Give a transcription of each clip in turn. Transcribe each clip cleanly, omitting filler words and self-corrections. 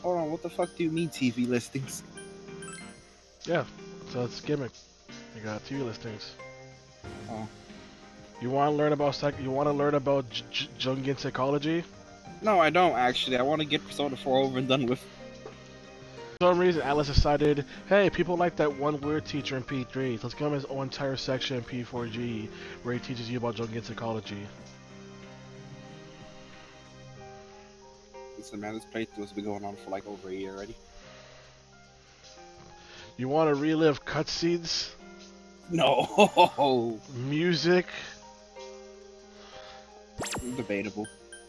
Hold on, what the fuck do you mean TV listings? Yeah, so it's gimmick. You got TV listings. Oh. You want to learn about You want to learn about Jungian psychology? No, I don't actually. I want to get Persona 4 over and done with. For some reason, Atlas decided, hey, people like that one weird teacher in P3. Let's give him his own entire section in P4G where he teaches you about Jungian psychology. Listen, man, this playthrough has been going on for like over a year already. You want to relive cutscenes? No. Music? Debatable.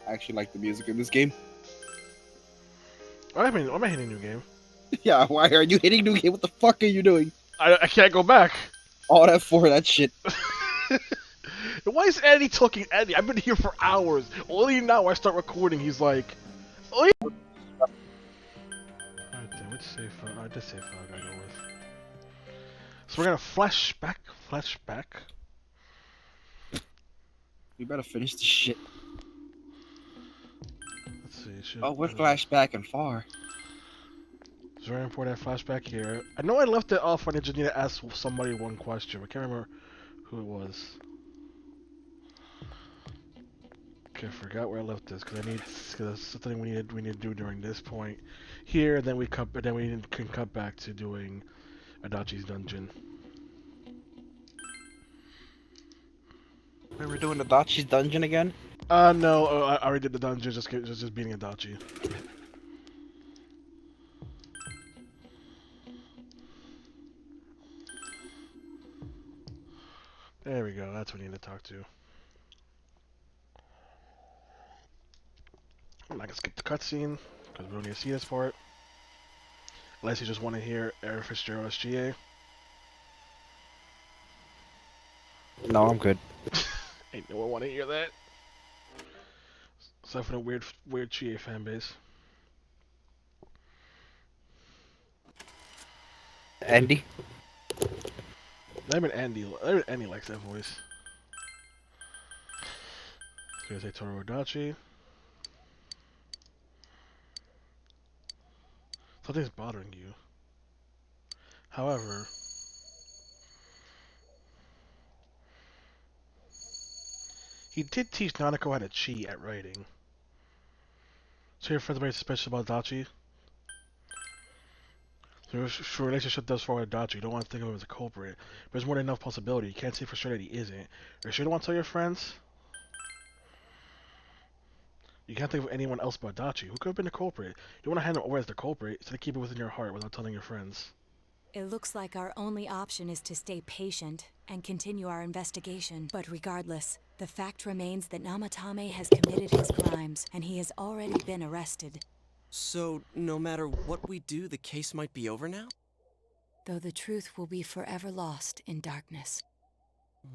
I actually like the music in this game. I'm hitting a new game. Yeah, why are you hitting new game? What the fuck are you doing? I can't go back. All that for that shit. Why is Andy talking Andy? I've been here for hours. Only now I start recording, he's like, oh yeah. Alright then, which save file? Alright, this save file I gotta go with. So we're gonna flashback. We better finish this shit. Let's see. Oh, we're flashback and far. It's very important flashback here. I know I left it off when I just need to ask somebody one question. I can't remember who it was. Okay, I forgot where I left this because that's something we need to do during this point here. And then we can cut back to doing Adachi's dungeon. We were doing Adachi's dungeon again? No, I already did the dungeon, just beating Adachi. There we go, that's what we need to talk to. I'm not gonna skip the cutscene, because we don't need to see this part. Unless you just want to hear Eric Fitzgerald's GA. No, I'm good. Ain't no one want to hear that. Aside from the weird GA fanbase. Andy? Even Andy likes that voice. So gonna say Toru Adachi. Something's bothering you. However, he did teach Nanako how to cheat at writing. So your friends are very suspicious about Adachi? So your relationship thus far with Adachi, you don't want to think of him as a culprit. But there's more than enough possibility. You can't say for sure that he isn't. You sure don't want to tell your friends? You can't think of anyone else but Adachi. Who could have been the culprit? You don't want to hand him over as the culprit, so to keep it within your heart without telling your friends. It looks like our only option is to stay patient and continue our investigation. But regardless, the fact remains that Namatame has committed his crimes, and he has already been arrested. So, no matter what we do, the case might be over now? Though the truth will be forever lost in darkness.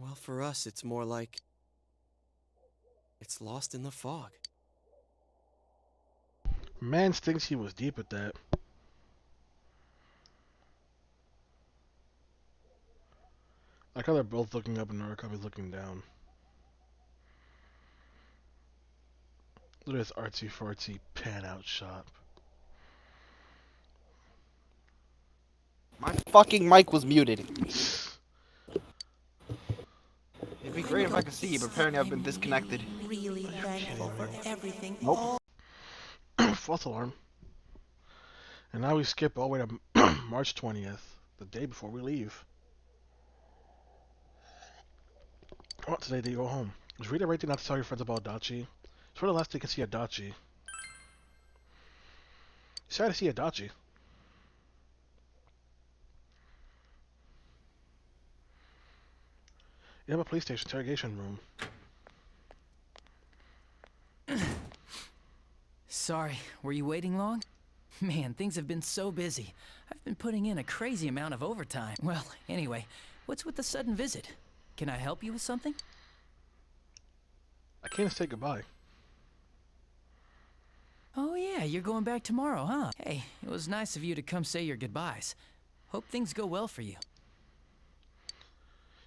Well, for us, it's more like... it's lost in the fog. Man thinks he was deep with that. Like how they're both looking up and Narukami's looking down. Look at this artsy fartsy pan out shot. My fucking mic was muted. It'd be great if I could see you, but apparently I've been disconnected. Really thankful for everything. Nope. False alarm. And now we skip all the way to March 20th, the day before we leave. Oh, today they go home. Just read everything not to tell your friends about Adachi. It's for the last day you can see Adachi. You sad to see Adachi. You have a police station interrogation room. Sorry, were you waiting long? Man, things have been so busy. I've been putting in a crazy amount of overtime. Well, anyway, what's with the sudden visit? Can I help you with something? I came to say goodbye. Oh yeah, you're going back tomorrow, huh? Hey, it was nice of you to come say your goodbyes. Hope things go well for you.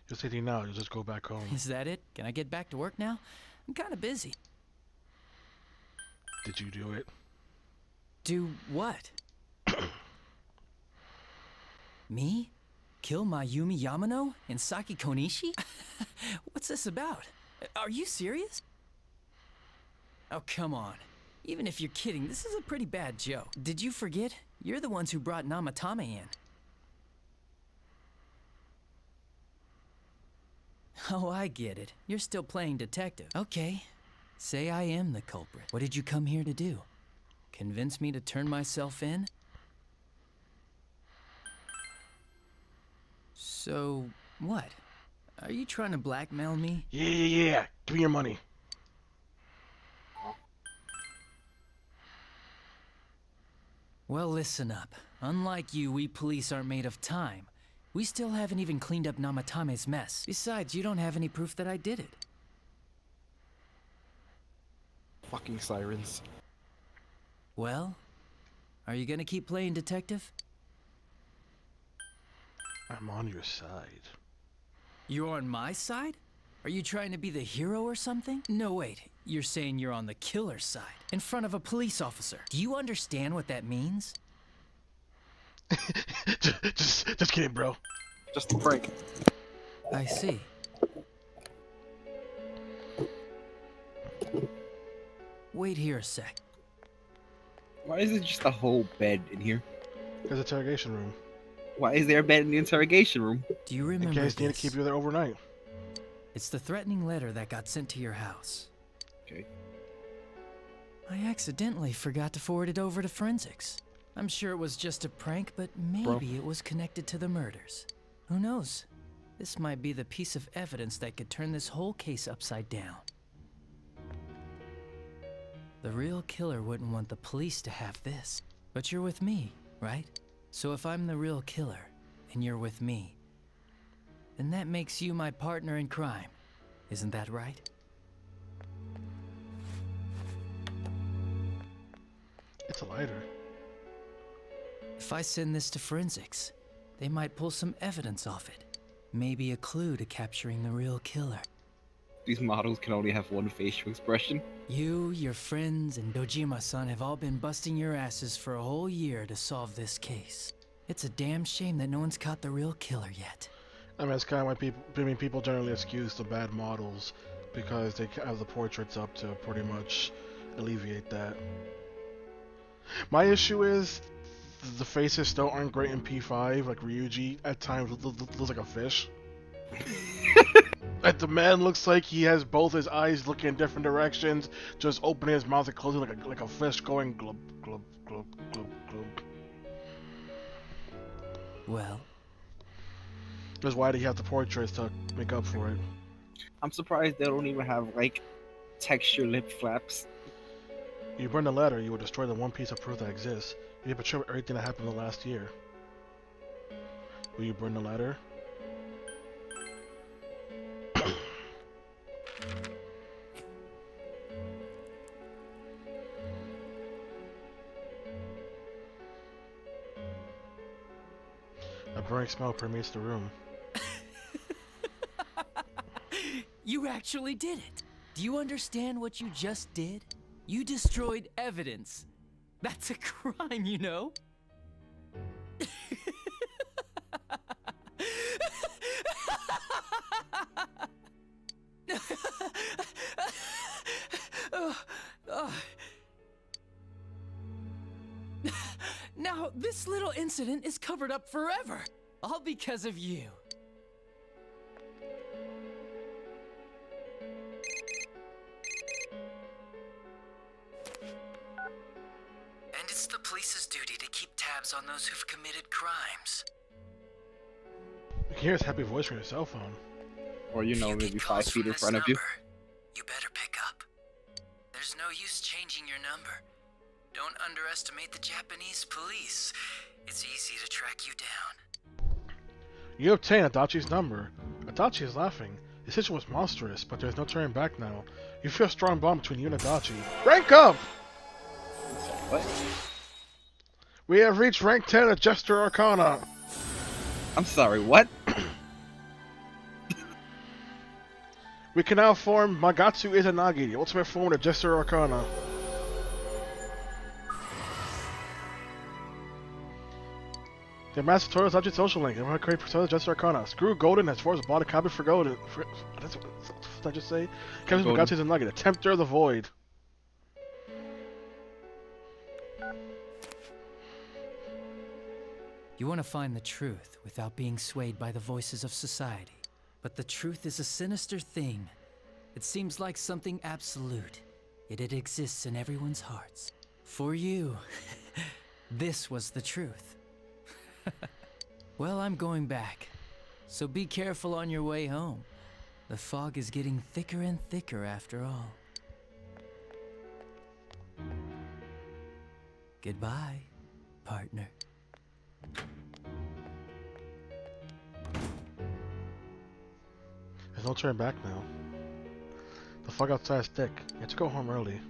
You're sitting now, you'll just go back home. Is that it? Can I get back to work now? I'm kind of busy. Did you do it? Do what? Me? Kill Mayumi Yamano and Saki Konishi? What's this about? Are you serious? Oh, come on. Even if you're kidding, this is a pretty bad joke. Did you forget? You're the ones who brought Namatame in. Oh, I get it. You're still playing detective. Okay. Say I am the culprit. What did you come here to do? Convince me to turn myself in? So, what? Are you trying to blackmail me? Yeah. Give me your money. Well, listen up. Unlike you, we police aren't made of time. We still haven't even cleaned up Namatame's mess. Besides, you don't have any proof that I did it. Fucking sirens. Well, are you gonna keep playing detective? I'm on your side. You're on my side? Are you trying to be the hero or something? No, wait. You're saying you're on the killer's side, in front of a police officer. Do you understand what that means? just kidding, bro. Just a break. I see. Wait here a sec. Why is it just a whole bed in here? There's an interrogation room. Why is there a bed in the interrogation room? Do you In remember case they need this? to keep you there overnight. It's the threatening letter that got sent to your house. Okay. I accidentally forgot to forward it over to forensics. I'm sure it was just a prank, but maybe it was connected to the murders. Who knows? This might be the piece of evidence that could turn this whole case upside down. The real killer wouldn't want the police to have this. But you're with me, right? So if I'm the real killer, and you're with me, then that makes you my partner in crime. Isn't that right? It's a lighter. If I send this to forensics, they might pull some evidence off it. Maybe a clue to capturing the real killer. These models can only have one facial expression. You, your friends, and Dojima-san have all been busting your asses for a whole year to solve this case. It's a damn shame that no one's caught the real killer yet. I mean, it's kind of why people generally excuse the bad models because they have the portraits up to pretty much alleviate that. My issue is the faces still aren't great in P5. Like Ryuji at times looks like a fish. Like the man looks like he has both his eyes looking in different directions, just opening his mouth and closing like a fish going glub glub glub glub glub. Well, That's why they have the portraits to make up for it. I'm surprised they don't even have, like, texture lip flaps. You burn the letter, you will destroy the one piece of proof that exists. You betray everything that happened in the last year. Will you burn the letter? A burning smell permeates the room. you actually did it. Do you understand what you just did? You destroyed evidence. That's a crime, you know? Now, this little incident is covered up forever. All because of you. And it's the police's duty to keep tabs on those who've committed crimes. You can hear his happy voice from your cell phone. Or, you know, If you maybe get 5 calls feet from in this front of you. number, you better pick up. There's no use changing your number. Don't underestimate the Japanese police. It's easy to track you down. You obtain Adachi's number. Adachi is laughing. The situation was monstrous, but there's no turning back now. You feel a strong bond between you and Adachi. Rank up! What? We have reached rank 10 at Jester Arcana. I'm sorry, what? We can now form Magatsu Izanagi, the ultimate form of Jester Arcana. The Master Tutorial Subject Social Link. Everyone create personas just Arcana. Screw Golden has forced bought a copy for Golden. What did I just say? Kevin Bugatti is a nugget. A Tempter of the Void. You want to find the truth without being swayed by the voices of society. But the truth is a sinister thing. It seems like something absolute, yet it exists in everyone's hearts. For you, this was the truth. Well, I'm going back, so be careful on your way home. The fog is getting thicker and thicker after all. Goodbye, partner. There's no turn back now. The fog outside is thick. You have to go home early.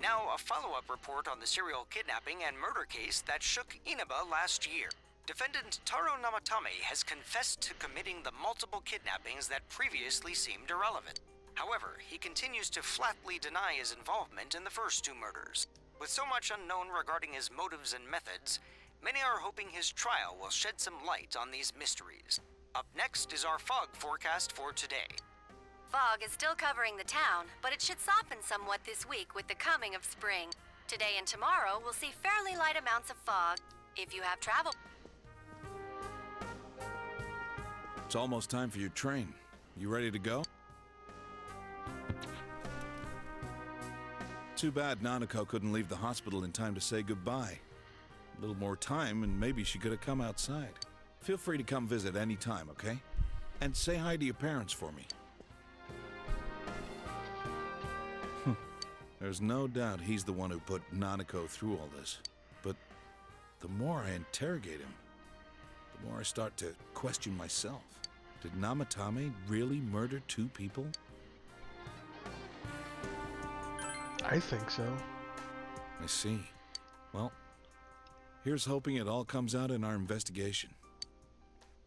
Now, a follow-up report on the serial kidnapping and murder case that shook Inaba last year. Defendant Taro Namatame has confessed to committing the multiple kidnappings that previously seemed irrelevant. However, he continues to flatly deny his involvement in the first two murders. With so much unknown regarding his motives and methods, many are hoping his trial will shed some light on these mysteries. Up next is our fog forecast for today. Fog is still covering the town, but it should soften somewhat this week with the coming of spring. Today and tomorrow, we'll see fairly light amounts of fog. If you have travel... It's almost time for your train. You ready to go? Too bad Nanako couldn't leave the hospital in time to say goodbye. A little more time and maybe she could have come outside. Feel free to come visit any time, okay? And say hi to your parents for me. There's no doubt he's the one who put Nanako through all this. But the more I interrogate him, the more I start to question myself. Did Namatame really murder two people? I think so. I see. Well, here's hoping it all comes out in our investigation.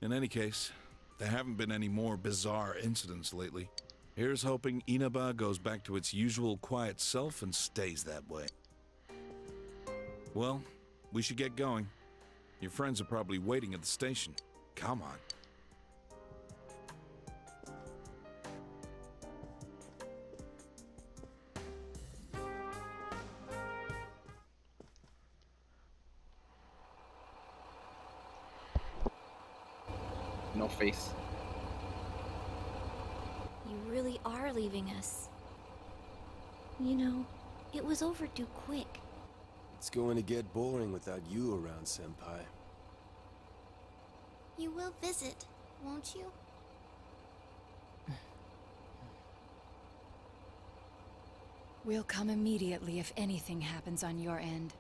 In any case, there haven't been any more bizarre incidents lately. Here's hoping Inaba goes back to its usual quiet self and stays that way. Well, we should get going. Your friends are probably waiting at the station. Come on. No face. You really are leaving us. You know, it was overdue quick. It's going to get boring without you around, Senpai. You will visit, won't you? We'll come immediately if anything happens on your end.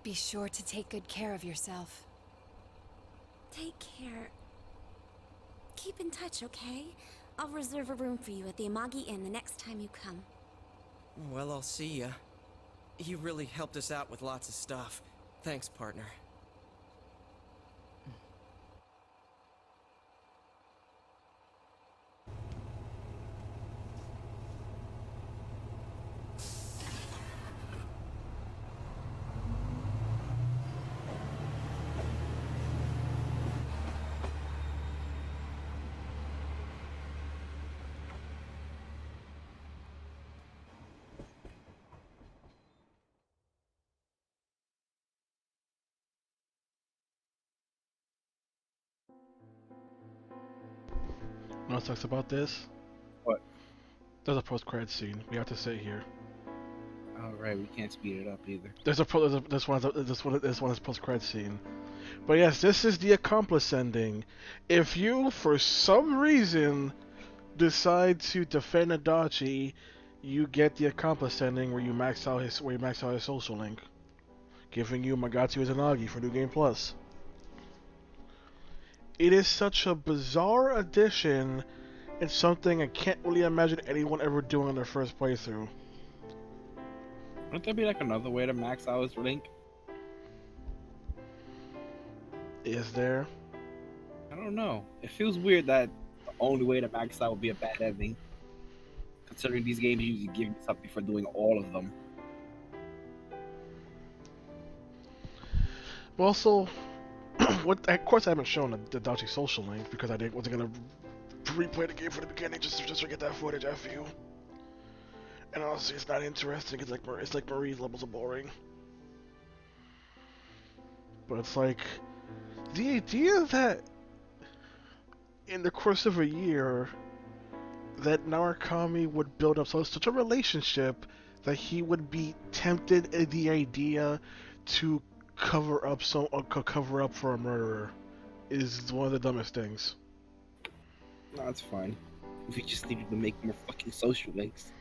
Be sure to take good care of yourself. Take care. Keep in touch, okay? I'll reserve a room for you at the Amagi Inn the next time you come. Well, I'll see ya. You really helped us out with lots of stuff. Thanks, partner. You know what sucks about this? What? There's a post-credit scene. We have to sit here. Oh, right, we can't speed it up either. This one is post-credit scene. But yes, this is the accomplice ending. If you, for some reason, decide to defend Adachi, you get the accomplice ending where you max out his social link, giving you Magatsu Izanagi for New Game Plus. It is such a bizarre addition. It's something I can't really imagine anyone ever doing on their first playthrough. Wouldn't there be like another way to max out his link? Is there? I don't know. It feels weird that the only way to max out would be a bad ending. considering these games usually give you something for doing all of them. Well, so what? Of course, I haven't shown the Dachi social link because I wasn't gonna replay the game from the beginning just to get that footage after you. And honestly, it's not interesting. It's like Marie's levels of boring. But it's like the idea that in the course of a year that Narukami would build up such a relationship that he would be tempted at the idea to cover up for a murderer is one of the dumbest things. No, it's fine. We just needed to make more fucking social links.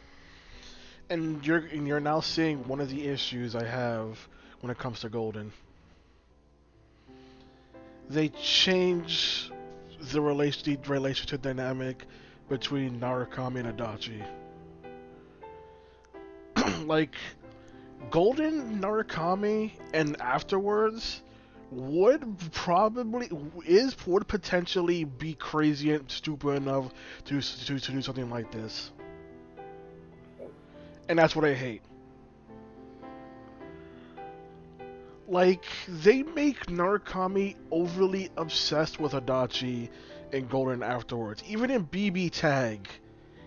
And you're now seeing one of the issues I have when it comes to Golden. They change the relationship dynamic between Narukami and Adachi. Like, Golden, Narukami, and afterwards would potentially be crazy and stupid enough to do something like this. And that's what I hate. Like, they make Narukami overly obsessed with Adachi in Golden afterwards. Even in BB Tag,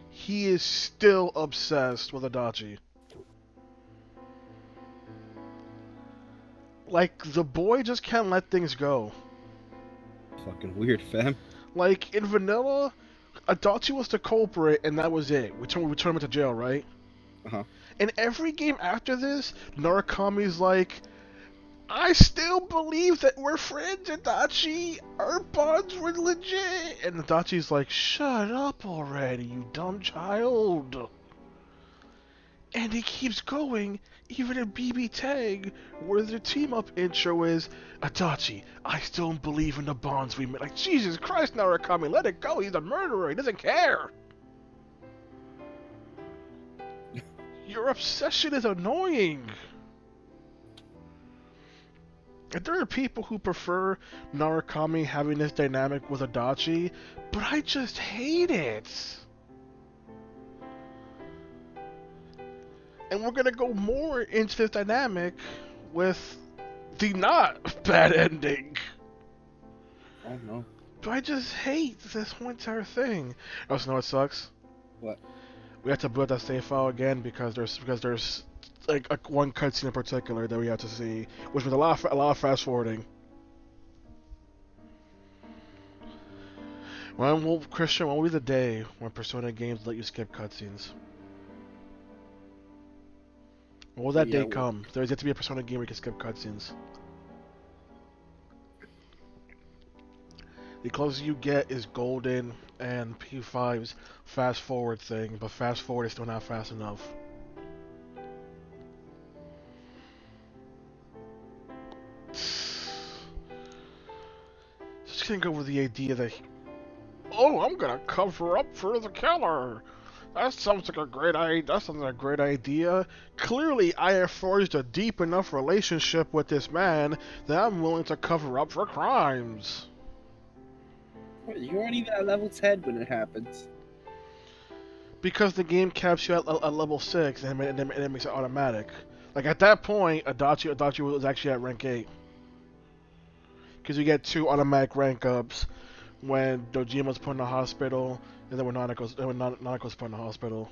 he is still obsessed with Adachi. Like, the boy just can't let things go. Fucking weird, fam. Like, in Vanilla, Adachi was the culprit, and that was it. We turn him into jail, right? Uh-huh. In every game after this, Narukami's like, I still believe that we're friends, Adachi. Our bonds were legit. And Adachi's like, shut up already, you dumb child. And he keeps going, even in BB Tag, where the team-up intro is, Adachi, I still believe in the bonds we made. Like, Jesus Christ, Narukami, let it go. He's a murderer. He doesn't care. Your obsession is annoying. And there are people who prefer Narukami having this dynamic with Adachi, but I just hate it. And we're gonna go more into this dynamic with the not bad ending. Oh no. But I just hate this whole entire thing. Also, know what sucks? What? We have to build that save file again because there's like one cutscene in particular that we have to see, which was a lot of fast forwarding. Christian, when will be the day when Persona games let you skip cutscenes? When will that day come? There's yet to be a Persona game where you can skip cutscenes. The closest you get is Golden and P5's fast forward thing, but fast forward is still not fast enough. Just gonna go with the idea that I'm gonna cover up for the killer. That sounds like a great idea. That sounds like a great idea. Clearly, I have forged a deep enough relationship with this man that I'm willing to cover up for crimes. You aren't even at level 10 when it happens. Because the game caps you at level 6 and it makes it automatic. Like at that point, Adachi was actually at rank 8. Because you get 2 automatic rank ups when Dojima's put in the hospital and then when Nanako's put in the hospital.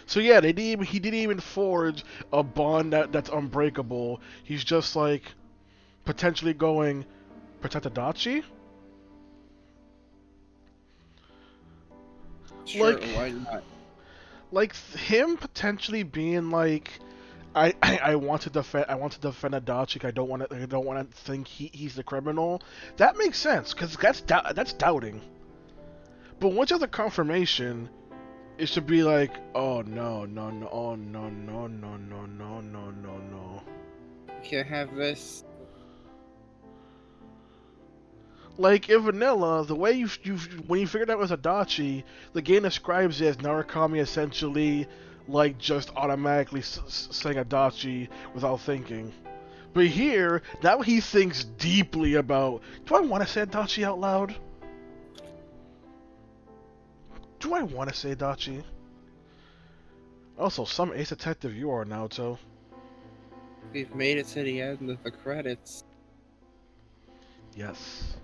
So yeah, he didn't even forge a bond that's unbreakable. He's just like potentially going protect Adachi? Sure, like, why not? Like him potentially being like, I want to defend Adachi. I don't want to think he's the criminal. That makes sense because that's doubting. But once you have the confirmation, it should be like, oh no, oh no. You can't have this. Like in Vanilla, the way when you figured out it was Adachi, the game describes it as Narukami essentially like just automatically saying Adachi without thinking. But here, now he thinks deeply about, do I want to say Adachi out loud? Do I want to say Dachi? Also, some ace detective you are, Naoto. We've made it to the end of the credits. Yes.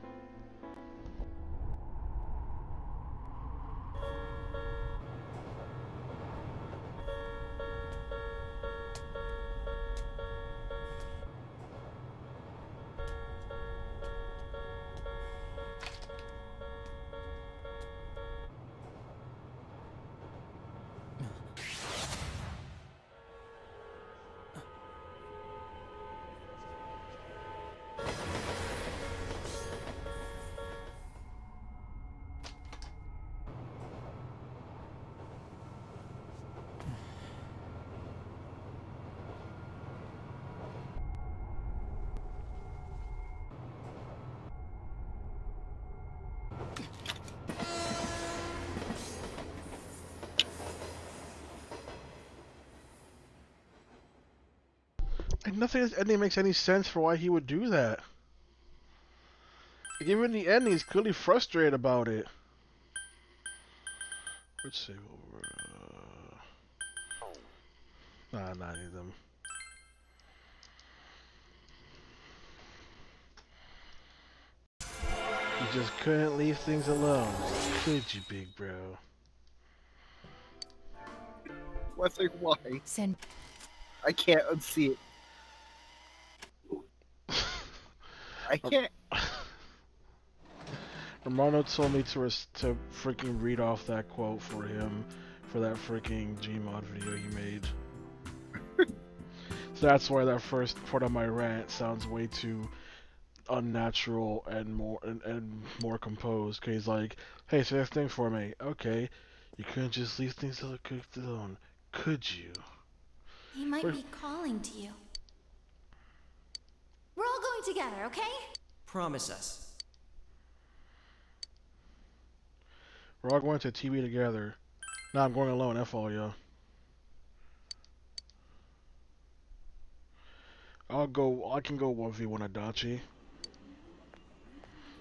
And nothing in this ending makes any sense for why he would do that. Like, even in the end, he's clearly frustrated about it. Let's see. Nah, not any of them. You just couldn't leave things alone, could you, big bro? What's like why? Send. I can't unsee it. I can't. Romano told me to freaking read off that quote for him for that freaking Gmod video he made. So that's why that first part of my rant sounds way too unnatural and more composed. Cause he's like, "Hey, say this thing for me." Okay, you couldn't just leave things alone, could you? He might be calling to you. We're all going together, okay? Promise us. We're all going to TV together. Nah, I'm going alone. F all y'all. I can go 1v1 Adachi.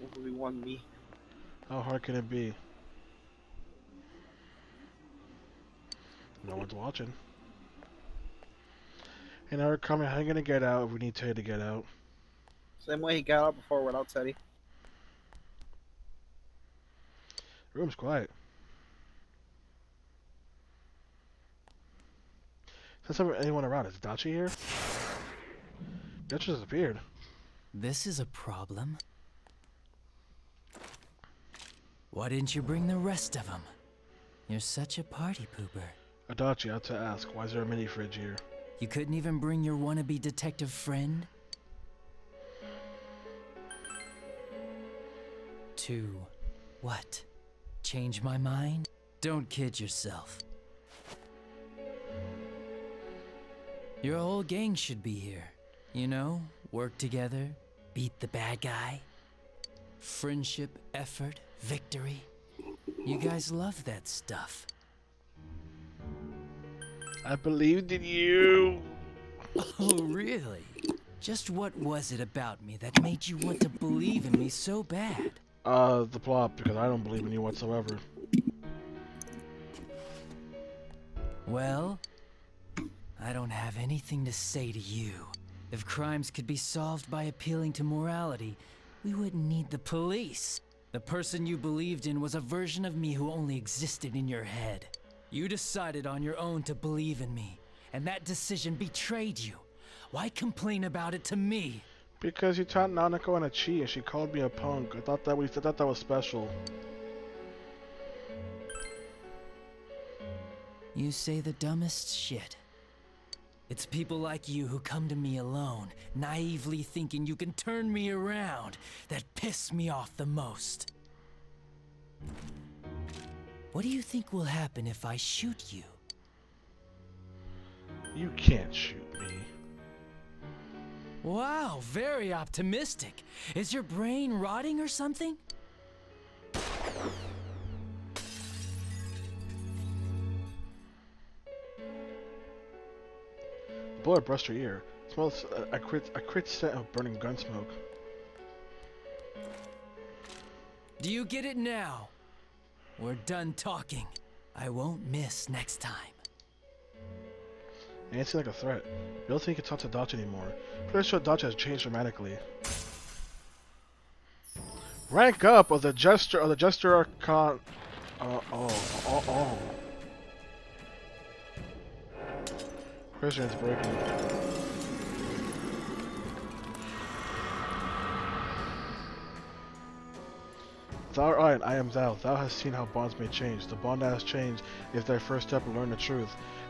1v1 me. How hard can it be? No one's watching. And now we're coming. How are you gonna get out if we need Teddy to get out? Same way he got out before without Teddy. Room's quiet. Since anyone around, is Dachi here? That just disappeared. This is a problem. Why didn't you bring the rest of them? You're such a party pooper. Adachi, I have to ask, why is there a mini fridge here? You couldn't even bring your wannabe detective friend? To what? Change my mind? Don't kid yourself. Your whole gang should be here. You know, work together, beat the bad guy. Friendship, effort, victory. You guys love that stuff. I believed in you. Oh, really? Just what was it about me that made you want to believe in me so bad? The plot, because I don't believe in you whatsoever. Well, I don't have anything to say to you. If crimes could be solved by appealing to morality, we wouldn't need the police. The person you believed in was a version of me who only existed in your head. You decided on your own to believe in me, and that decision betrayed you. Why complain about it to me? Because you taught Nanako on a cheat and she called me a punk. I thought that was special. You say the dumbest shit. It's people like you who come to me alone, naively thinking you can turn me around, that piss me off the most. What do you think will happen if I shoot you? You can't shoot me. Wow, very optimistic. Is your brain rotting or something? Bullet brushed her ear. It smells a crit scent of burning gun smoke. Do you get it now? we're done talking. I won't miss next time. It ain't seem like a threat. You don't think you can talk to Dodge anymore. Pretty sure Dodge has changed dramatically. Rank up of the Jester Archon. Christian's breaking. Thou art, I am thou. Thou hast seen how bonds may change. The bond that has changed is thy first step to learn the truth.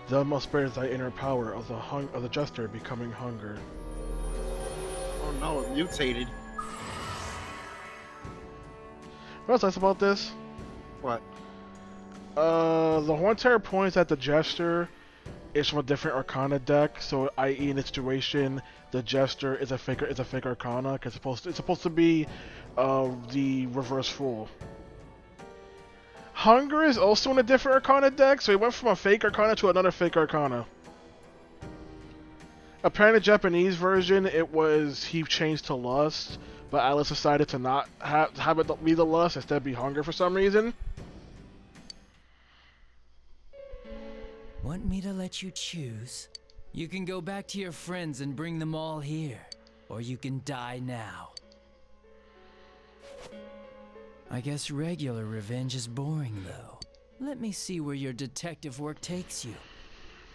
Thou must bear thy inner power of the Jester becoming hunger. Oh no, it mutated. What's nice about this? What? The Hornterror points at the Jester is from a different Arcana deck, so i.e. in this situation, the Jester is a fake Arcana, because it's supposed to be the Reverse Fool. Hunger is also in a different Arcana deck, so he went from a fake Arcana to another fake Arcana. Apparently, the Japanese version, he changed to Lust, but Alice decided to not have it be the Lust, instead be Hunger for some reason. Want me to let you choose? You can go back to your friends and bring them all here, or you can die now. I guess regular revenge is boring, though. Let me see where your detective work takes you.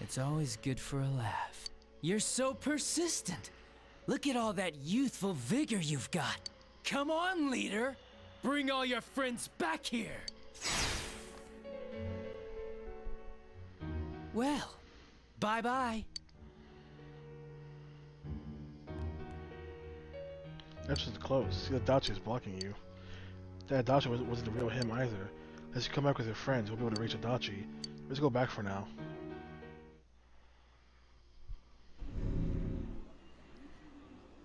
It's always good for a laugh. You're so persistent. Look at all that youthful vigor you've got. Come on, leader. Bring all your friends back here. Well, bye-bye. That's just close. See, the Dachi is blocking you. That Dachi wasn't the real him either. As you come back with your friends, you'll be able to reach Adachi. Let's go back for now.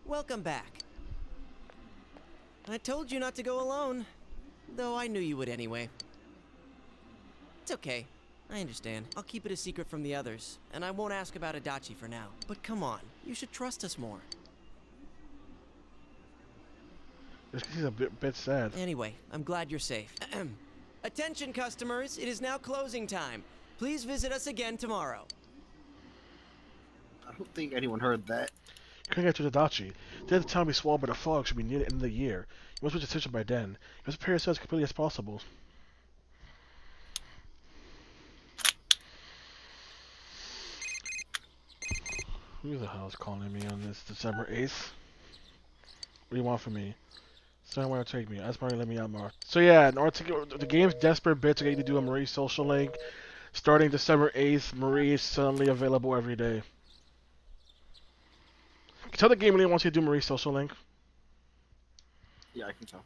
Welcome back. I told you not to go alone, though I knew you would anyway. It's okay. I understand. I'll keep it a secret from the others, and I won't ask about Adachi for now. But come on, you should trust us more. He's a bit sad. Anyway, I'm glad you're safe. Attention customers, it is now closing time. Please visit us again tomorrow. I don't think anyone heard that. Couldn't get to the Dachi. The other time we swallowed by the fog should be near the end of the year. You must reach a decision by then. You must prepare yourself as completely as possible. Who the hell is calling me on this December 8th? What do you want from me? Sorry, where to take me. That's probably let me out more. So yeah, in order to get the game's desperate bit to get you to do a Marie social link. Starting December 8th, Marie is suddenly available every day. Can you tell the game really wants you to do Marie's social link? Yeah, I can tell.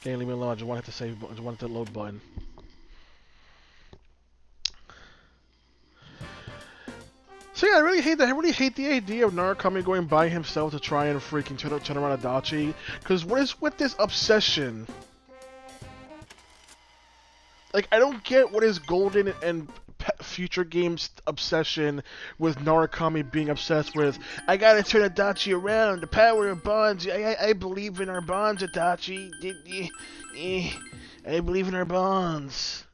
Okay, leave me alone. I just wanted to save. I just wanted the load button. So yeah, I really hate that. I really hate the idea of Narukami going by himself to try and freaking turn around Adachi. Because what is with this obsession? Like, I don't get what is Golden and future games' obsession with Narukami being obsessed with. I gotta turn Adachi around. The power of bonds. I believe in our bonds, Adachi. I believe in our bonds.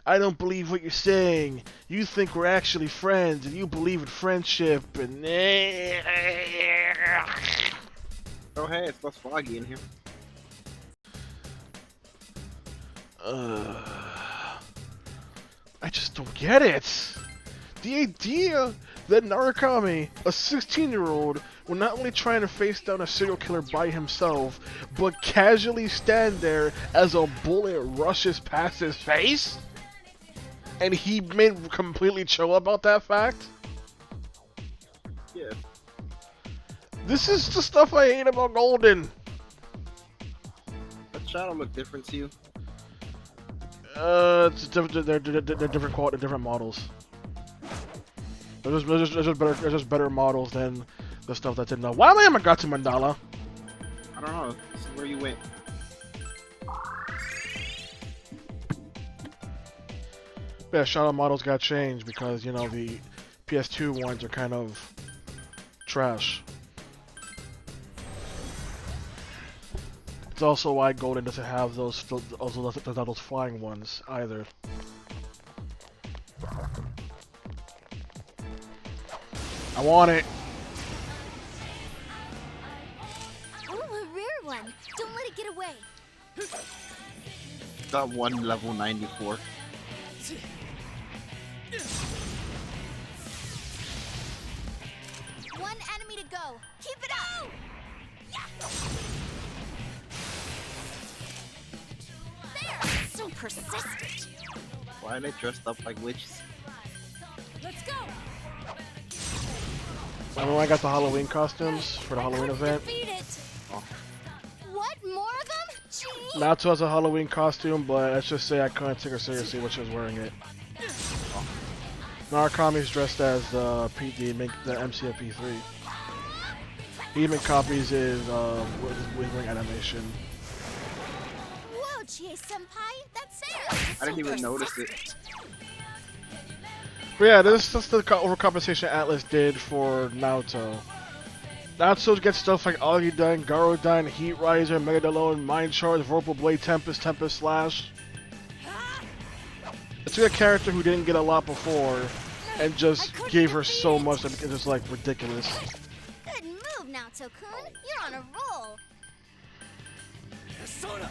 I don't believe what you're saying. You think we're actually friends, and you believe in friendship, and... Oh hey, it's less foggy in here. I just don't get it. The idea that Narukami, a 16-year-old, will not only try to face down a serial killer by himself, but casually stand there as a bullet rushes past his face? And he made completely chill about that fact? Yeah. This is the stuff I hate about Golden. That shadow look different to you? It's different. They're different quality, different models. They're just better models than the stuff that's in the. Why am I Amagatu Mandala? I don't know. This is where you went. Yeah, shadow models got changed because, you know, the PS2 ones are kind of trash. It's also why Golden doesn't have those those flying ones either. I want it. Ooh, a rare one. Don't let it get away. Got one level 94. One enemy to go. Keep it up. There. So persistent. Why are they dressed up like witches? Let's go. Remember when I got the Halloween costumes for the Halloween event? Defeat it. What? More of them? Gee. Natsu has a Halloween costume, but let's just say I couldn't take her seriously when she was wearing it. Narukami's dressed as the MC of P3. He even copies his wing animation. Whoa, Chie-senpai. That's fair. I didn't even notice it. But yeah, this is the overcompensation Atlas did for Naoto. Naoto gets stuff like Agidyne, Garodyne, Heat Riser, Megadolone, Mind Charge, Vorpal Blade, Tempest, Tempest Slash. It's a character who didn't get a lot before, and just gave her so much that it's just like ridiculous. Good move, Naoto-kun. You're on a roll. Persona.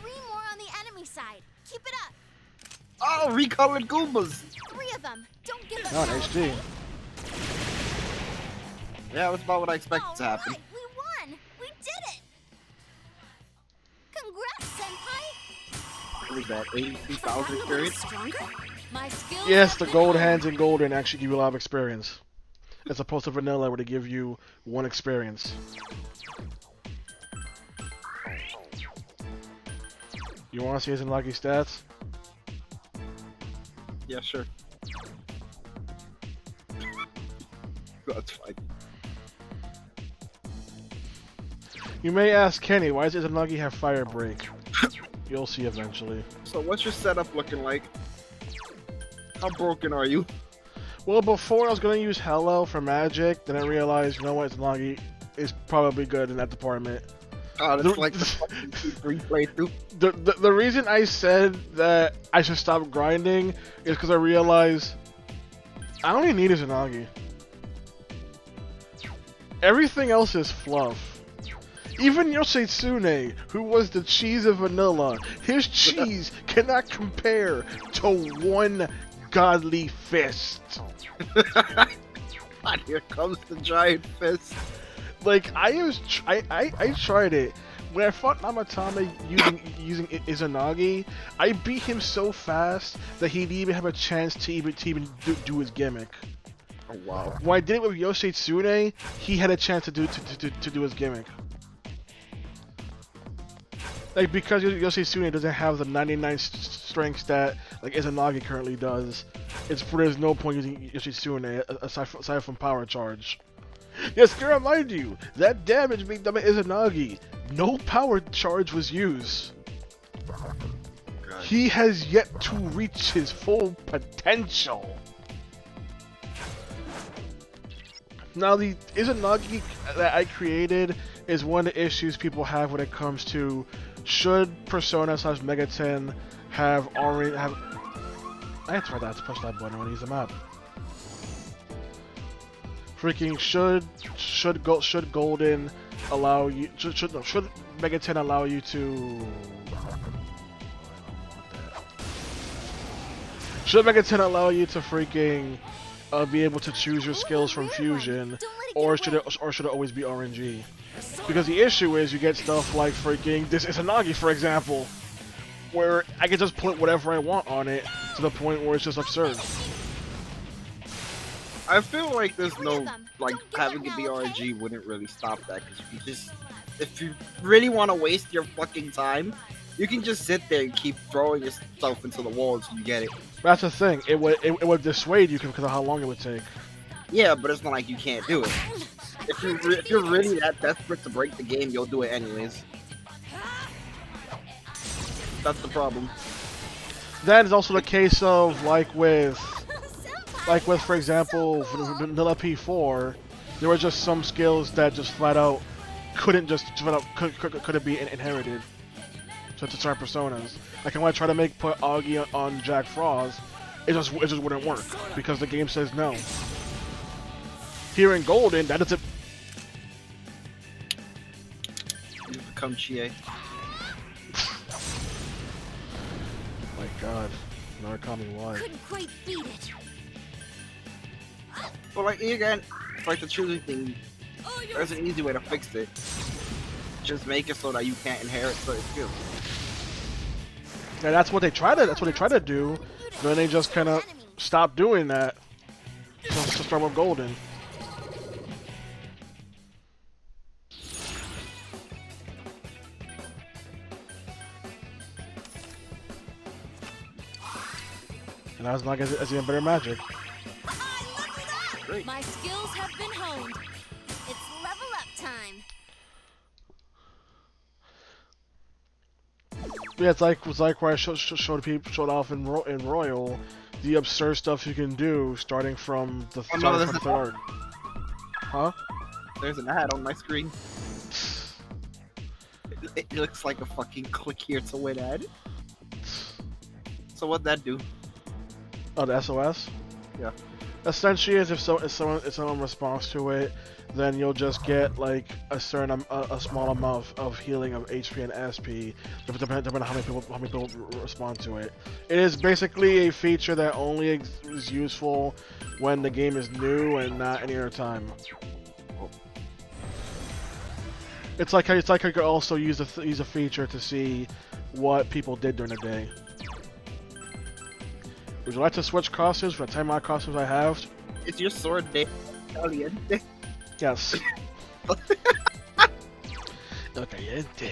Three more on the enemy side. Keep it up. Oh, recolored Goombas! 3 of them. Don't give up. Not now, HD. okay? Yeah, that's about what I expected to happen. Alright, we won. We did it. Congrats, senpai. What was that, 83,000 experience? Stronger? My skills Yes, the gold hands in Golden actually give you a lot of experience. As opposed to Vanilla where they give you 1 experience. You want to see his unlucky stats? Yeah, sure. That's fine. You may ask Kenny, why does Izanagi have Fire Break? You'll see eventually. So what's your setup looking like? How broken are you? Well, before I was going to use Hello for magic, then I realized, you know what, Izanagi is probably good in that department. Oh, that's like the fucking 2-3 playthrough. The reason I said that I should stop grinding is because I realized I don't even need Izanagi. Everything else is fluff. Even Yoshitsune, who was the cheese of vanilla, his cheese cannot compare to 1 godly fist. God, here comes the giant fist. Like, I tried it. When I fought Namatame using Izanagi, I beat him so fast that he didn't even have a chance to even do his gimmick. Oh wow. When I did it with Yoshitsune, he had a chance to do his gimmick. Like, because Yoshitsune doesn't have the 99 strength stat like Izanagi currently does, there's no point using Yoshitsune aside from power charge. Yes, to remind you, that damage being done by Izanagi, no power charge was used. God. He has yet to reach his full potential. Now, the Izanagi that I created is one of the issues people have when it comes to should Persona / Megaten have orange. I had to try that to push that button when I use the map. Freaking should Golden allow you should Megaten allow you to should Megaten allow you to freaking be able to choose your skills from fusion, or should it always be RNG? Because the issue is you get stuff like freaking this Izanagi, for example, where I can just put whatever I want on it to the point where it's just absurd. I feel like there's no, like, having it be RNG wouldn't really stop that, because if you really want to waste your fucking time, you can just sit there and keep throwing yourself into the wall until you get it. That's the thing, it would dissuade you because of how long it would take. Yeah, but it's not like you can't do it. If you're really that desperate to break the game, you'll do it anyways. That's the problem. That is also the case of, like, with like with, for example, Vanilla P4, there were just some skills that just flat out couldn't be inherited to certain personas. Like when I try to put Augie on Jack Frost, it just wouldn't work because the game says no. Here in Golden, that is a. You become Chie. My God, Narukami, why? Couldn't quite beat it. But like again, like the choosing thing, there's an easy way to fix it. Just make it so that you can't inherit certain skills. And that's what they try to do. But then they just kind of stop doing that. Just to start with Golden. And as long as it's even better magic. My skills have been honed. It's level up time. Yeah, it's like where I showed off in Royal the absurd stuff you can do starting from the third. Huh? There's an ad on my screen. It looks like a fucking click here to win ad. So what'd that do? Oh, the SOS? Yeah. Essentially, if someone responds to it, then you'll just get like a small amount of healing of HP and SP, depending on how many people respond to it. It is basically a feature that only is useful when the game is new and not any other time. It's like how you could also use a feature to see what people did during the day. Would you like to switch costumes for the 10 mod costumes I have? Is your sword day caliente? Yes. Caliente.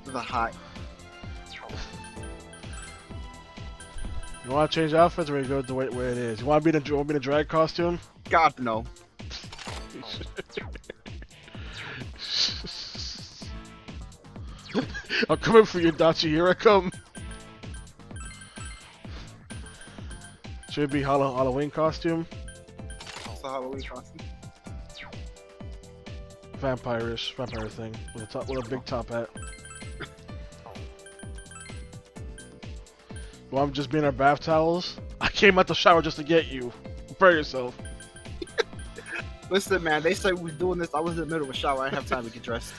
The hot. You want to change outfits, or you go the way it is? You want me to drag costume? God no. I'm coming for you, Dachi. Here I come. Should be Halloween costume. It's a Halloween costume. Vampire thing with a big top hat. Well, I'm just being our bath towels. I came out the shower just to get you. Prepare yourself. Listen, man, they said we was doing this. I was in the middle of a shower. I didn't have time to get dressed.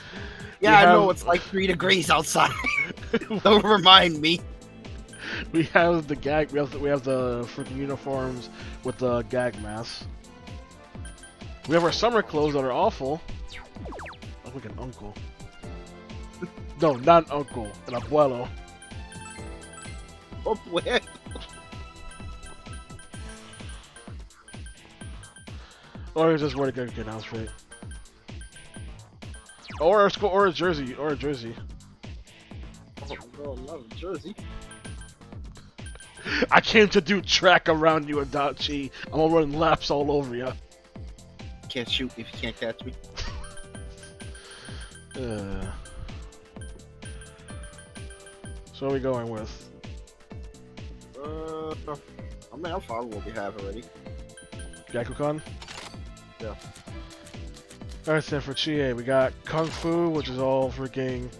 Yeah, I know it's like 3 degrees outside. Don't remind me. We have the gag. We have the freaking uniforms with the gag masks. We have our summer clothes that are awful. I look like an uncle. No, not an uncle, an abuelo. Abuelo. Or just wear a good outfit. Or a jersey. Oh, no, not a jersey. I came to do track around you, Adachi. I'm gonna run laps all over you. Can't shoot if you can't catch me. So what are we going with? I mean, I'm following what we have already. Gakukan? Yeah. Alright, so for Chie, we got Kung Fu, which is all freaking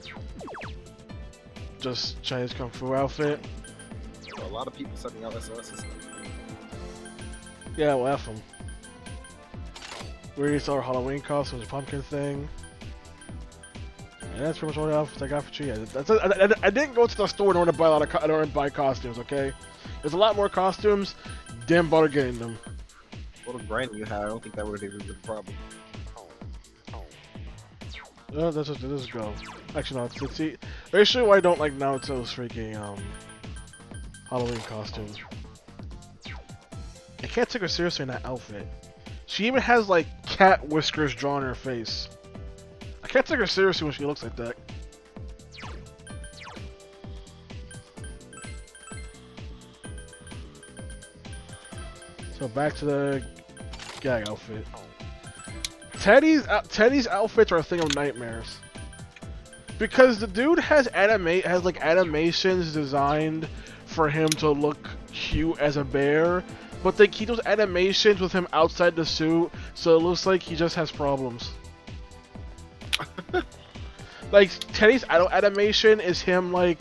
just Chinese Kung Fu outfit. A lot of people sending out SOSs. Yeah, we'll F them. We already saw our Halloween costumes, a pumpkin thing. And that's pretty much all the outfits I got for Chie. I didn't go to the store in order to buy in order to buy costumes, okay? There's a lot more costumes, didn't bother getting them. What a brand you had, I don't think that would have even been a problem. Let's just go. Actually, no, let's see. Basically, why I don't like Naruto's freaking Halloween costume. I can't take her seriously in that outfit. She even has like cat whiskers drawn on her face. I can't take her seriously when she looks like that. So back to the gag outfit. Teddy's outfits are a thing of nightmares. Because the dude has animations designed for him to look cute as a bear, but they keep those animations with him outside the suit, so it looks like he just has problems. Like Teddy's animation is him like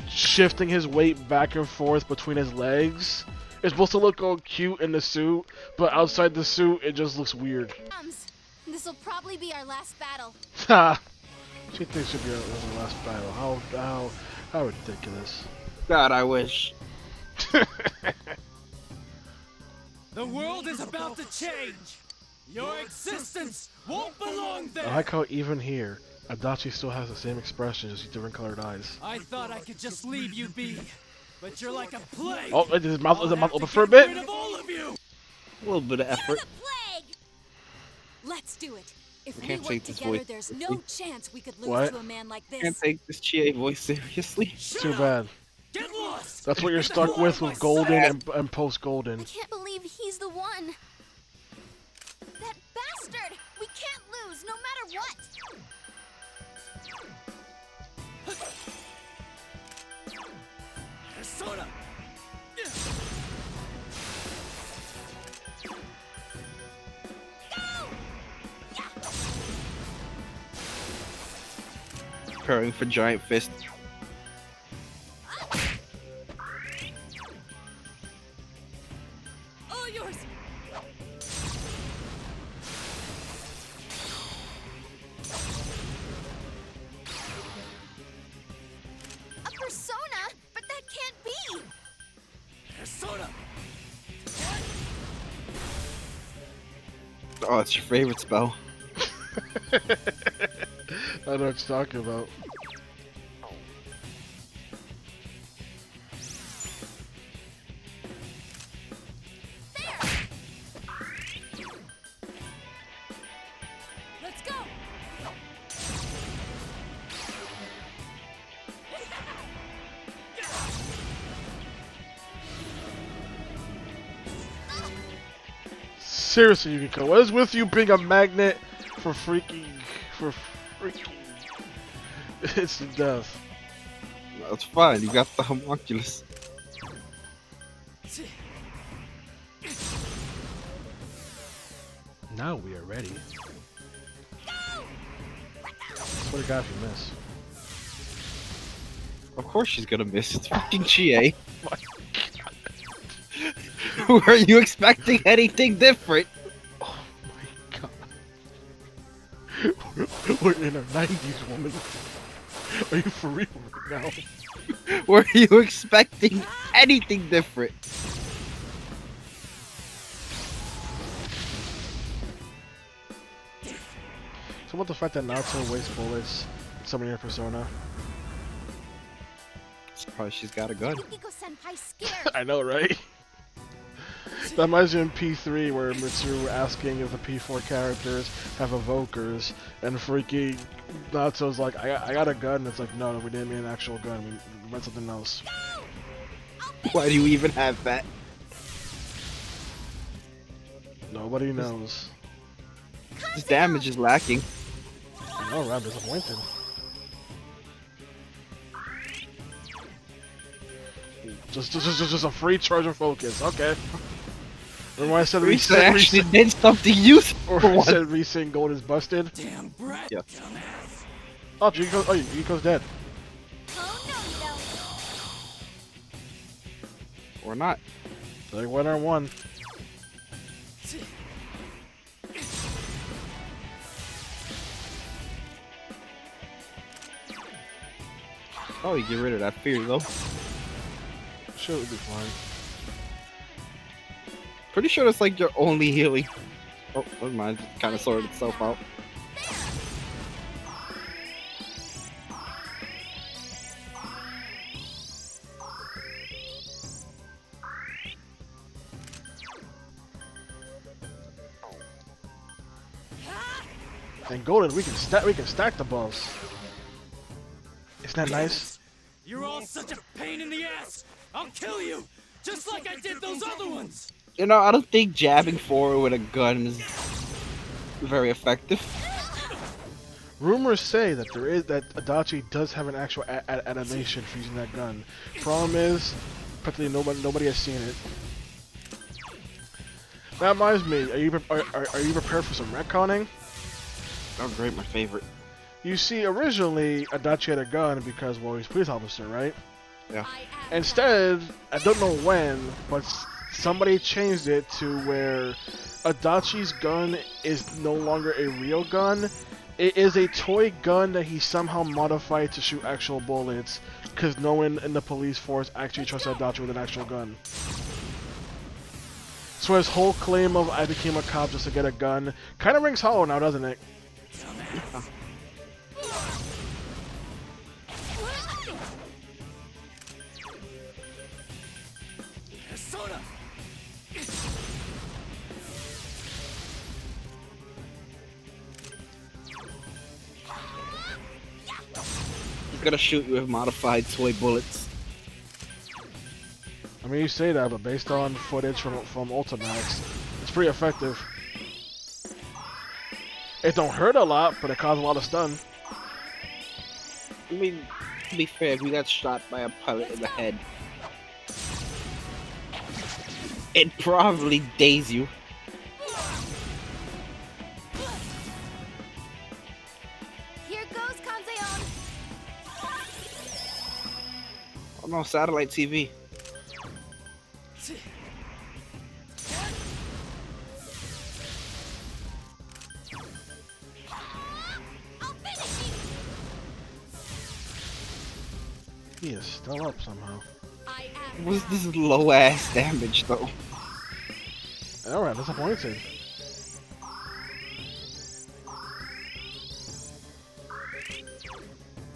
shifting his weight back and forth between his legs. It's supposed to look all cute in the suit, but outside the suit it just looks weird. This'll probably be our last battle. Ha! She thinks she'll be our last battle. How ridiculous. God, I wish. The world is about to change. Your existence won't belong there. I like how even here, Adachi still has the same expression, just different colored eyes. I thought I could just leave you be, but you're like a plague. Oh, is his mouth open for a bit? Rid of all of you. A little bit of effort. Let's do it. If We we can't work take this together, voice there's seriously. no chance we could lose What? to a man like Can't this. take this Chie voice seriously. Too bad. Get lost. That's what you're stuck with Golden and post Golden. I can't believe he's the one. That bastard! We can't lose, no matter what. Persona. Preparing for giant fist. All yours. A persona? But that can't be. Persona. Oh, it's your favorite spell. I know what you're talking about. Let's go. Seriously, Yukiko, what is with you being a magnet for freaking... It's the death. That's fine, you got the homunculus. Now we are ready. Swear to God if you miss. Of course she's gonna miss, it's fucking Chie. Were you expecting anything different? Oh my God. We're in our 90s, woman. Are you for real right now? Were you expecting anything different? So what the fact that Naruto wastes bullets summoning her persona? Surprised she's got a gun. Yukiko-senpai's scared. I know, right? That reminds me in P3 where Mitsuru asking if the P4 characters have evokers, and freaking Natsu's like, I got a gun, and it's like, no, we didn't mean an actual gun, we meant something else. Why do you even have that? Nobody knows. This damage is lacking. I know, right? Disappointed. Just a free charge and focus. Okay. Remember when I said Risa actually did something useful. Or I said Risa Gold is busted. Damn brat. Yeah. Oh, Yukiko's dead. Oh no, you don't. Or not. They went on one. Oh, you get rid of that fear though. Sure, it'll be fine. Pretty sure it's like your only healing. Oh, never mind. It kind of sorted itself out. And Golden, we can stack the buffs. Isn't that nice? You're all such a pain in the ass. I'll kill you, just like I did those other ones. You know, I don't think jabbing forward with a gun is very effective. Rumors say that that Adachi does have an actual animation for using that gun. Problem is, practically nobody has seen it. That reminds me, are you prepared for some retconning? Oh great, my favorite. You see, originally Adachi had a gun because, well, he's a police officer, right? Yeah. Instead, I don't know when, but somebody changed it to where Adachi's gun is no longer a real gun. It is a toy gun that he somehow modified to shoot actual bullets, because no one in the police force actually trusts Adachi with an actual gun. So his whole claim of I became a cop just to get a gun kind of rings hollow now, doesn't it? He's gonna shoot you with modified toy bullets. I mean, you say that, but based on footage from Ultimax, it's pretty effective. It don't hurt a lot, but it causes a lot of stun. I mean, to be fair, if you got shot by a pellet in the head, it probably daze you. Here goes Kanzeon. Oh no, satellite TV. He is still up somehow. What's this low ass damage though? Alright, disappointed.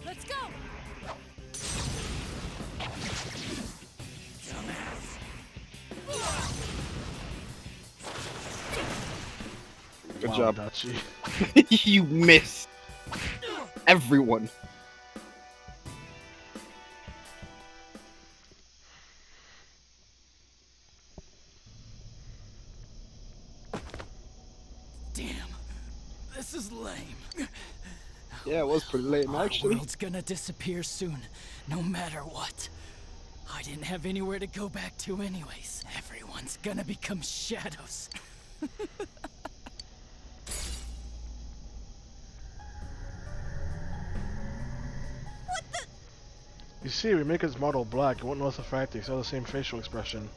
Let's go. Good Wow, job. Dachi. You miss everyone. Damn, this is lame. Yeah, it was pretty lame Our actually. world's gonna disappear soon, no matter what. I didn't have anywhere to go back to anyways. Everyone's gonna become shadows. You see, we make his model black, it won't notice the fact that he still has the same facial expression.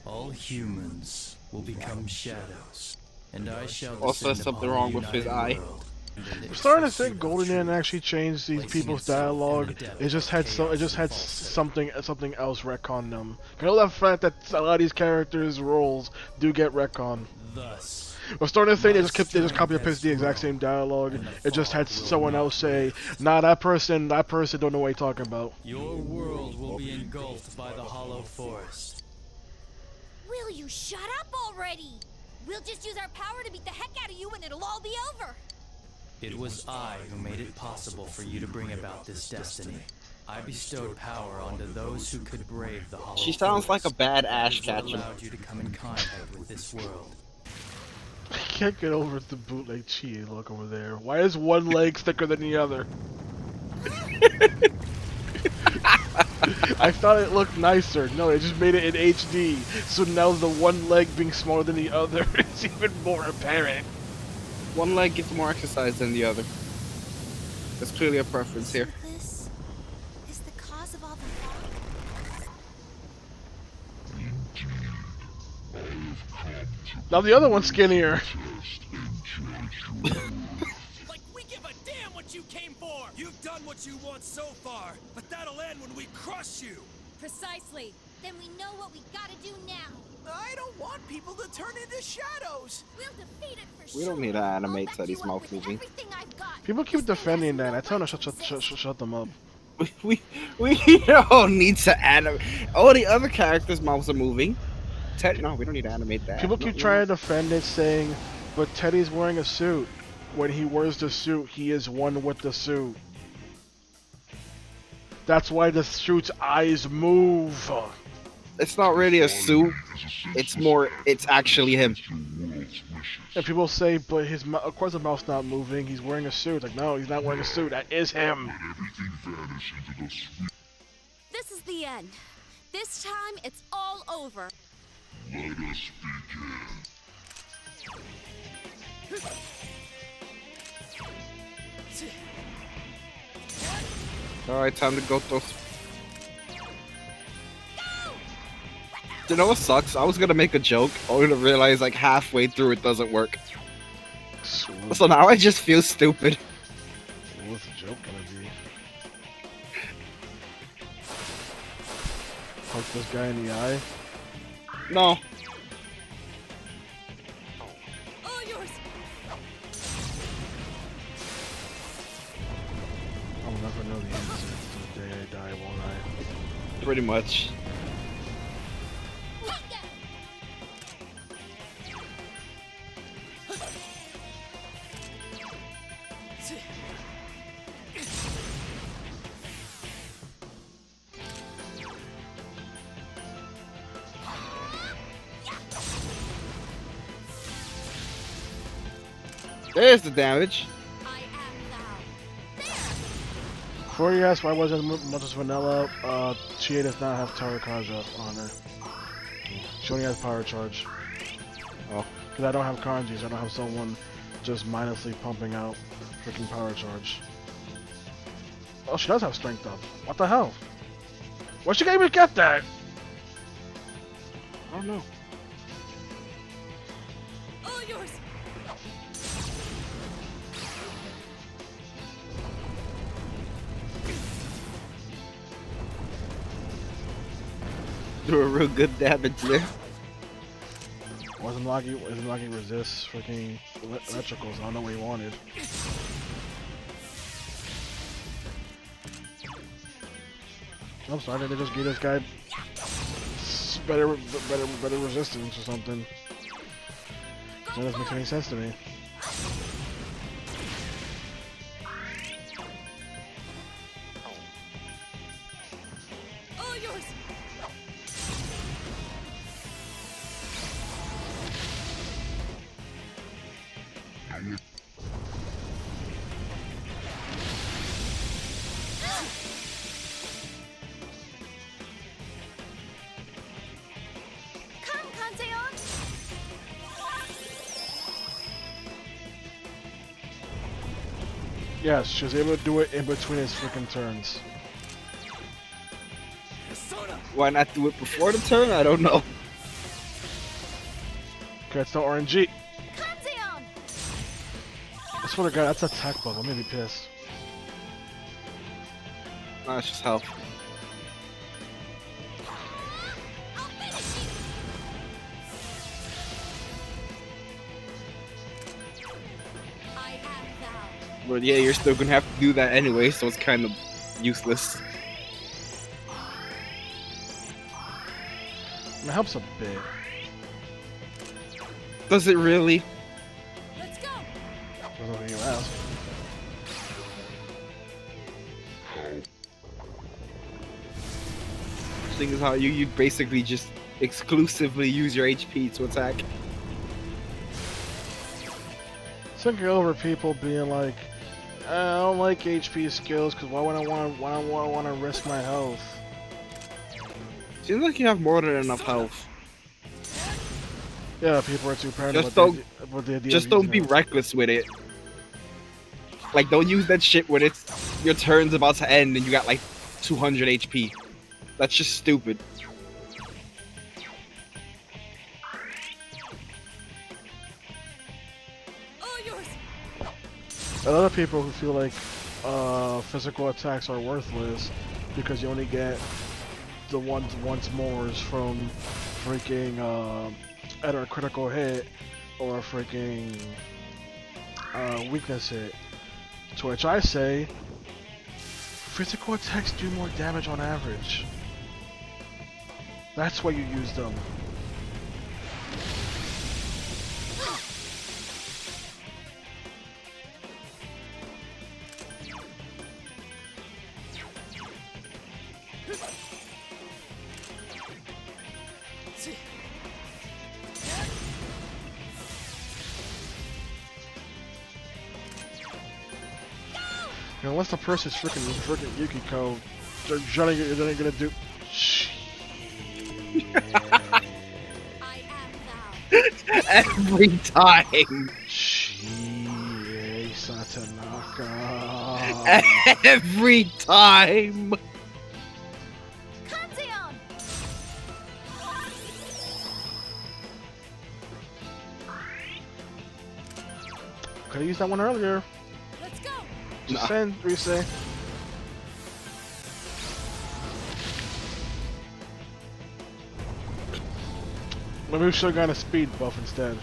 All humans will become shadows, and I shall Also, there's descend something upon wrong the with his united eye. world. I'm starting to think Golden didn't actually change these people's dialogue. It just had something else retcon them. I know that fact that a lot of these characters' roles do get retcon. Thus, I'm starting to think they just copy and paste the exact same dialogue. It just had someone else say, "Nah, that person don't know what you're talking about." your world will be engulfed by the hollow forest. Will you shut up already? We'll just use our power to beat the heck out of you and it'll all be over. It was I who made it possible for you to bring about this destiny. I bestowed power onto those who could brave the hollow She sounds like a bad Ash That Ketchum. allowed you to come in contact with this world. I can't get over the bootleg Chi look over there. Why is one leg thicker than the other? I thought it looked nicer. No, they just made it in HD. So now the one leg being smaller than the other is even more apparent. One leg gets more exercise than the other. There's clearly a preference here. This is the cause of all the fog. Now the other one's skinnier. Like we give a damn what you came for! You've done what you want so far, but that'll end when we crush you! Precisely. Then we know what we gotta do now. I don't want people to turn into shadows! We'll defeat it for We don't need to animate Teddy's mouth moving. everything I've got. People keep defending that. I tell them to shut them up. We don't need to animate. All the other characters' mouths are moving. No, we don't need to animate that. People keep trying to defend it, saying, "But Teddy's wearing a suit. When he wears the suit, he is one with the suit. That's why the suit's eyes move." It's not really a suit. It's actually him. And people say, "But of course the mouth's not moving. He's wearing a suit." Like, no, he's not wearing a suit. That is him. This is the end. This time, it's all over. Let us begin. Alright, time to go through. You know what sucks? I was gonna make a joke, only to realize like halfway through it doesn't work. So now I just feel stupid. What's the joke gonna be? Poke this guy in the eye? No. All yours. I'll never know the answer to the day I die, won't I? Pretty much. There's the damage. Before you ask why wasn't much as vanilla, Chie does not have Tower Kaja on her. She only has Power Charge. Oh. Because I don't have kanjis, I don't have someone just mindlessly pumping out freaking Power Charge. Oh, she does have Strength up. What the hell? Where'd she even get that? I don't know. All yours. Do a real good damage there. Wasn't Logi resist freaking electricals? I don't know what he wanted. I'm sorry, they just gave this guy better resistance or something. That doesn't make any sense to me. All yours. Come, Kanzeon. Yes, she was able to do it in between his freaking turns. Why not do it before the turn? I don't know. Okay, it's no RNG. Kanzeon. I swear to God, that's a attack bug. I'm gonna be pissed. Nah, it's just health. I am thou. But yeah, you're still gonna have to do that anyway, so it's kind of useless. It helps a bit. Does it really? Let's go. That's what you ask. The thing is how you basically just exclusively use your HP to attack. Thinking over people being like, I don't like HP skills because why would I want to risk my health? Seems like you have more than enough health. Yeah, people are too paranoid. Just don't be reckless with it. Like, don't use that shit when it's your turn's about to end and you got like 200 HP. That's just stupid. All yours. A lot of people who feel like physical attacks are worthless because you only get the once mores from freaking either a critical hit or a freaking weakness hit. To which I say, physical attacks do more damage on average. That's why you use them. Unless the person's freaking Yukiko, they're gonna do. Shit. Every time. Chie Satanaka. Every time. Could've used that one earlier. Let's go. Just saying, Rise. Maybe we should've gotten a speed buff instead.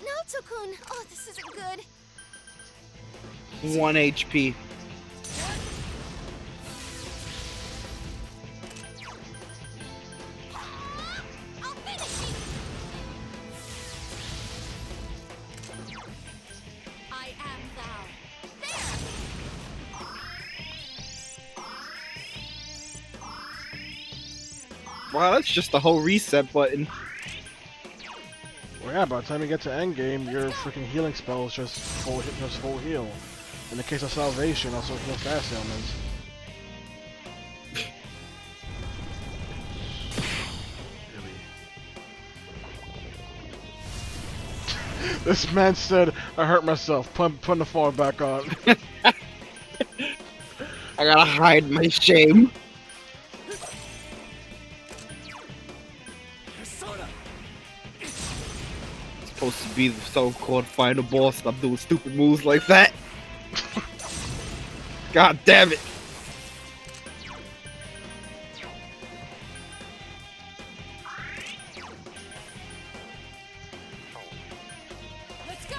Naoto-kun! Oh, this isn't good. 1 HP. I'll finish you! I am thou. Wow, that's just the whole reset button. Well, yeah, by the time you get to endgame, your freaking healing spell is just full heal. In the case of salvation, also heal fast ailments. This man said, I hurt myself, putting the form back on. I gotta hide my shame. Supposed to be the so-called final boss. Stop doing stupid moves like that. God damn it. Let's go!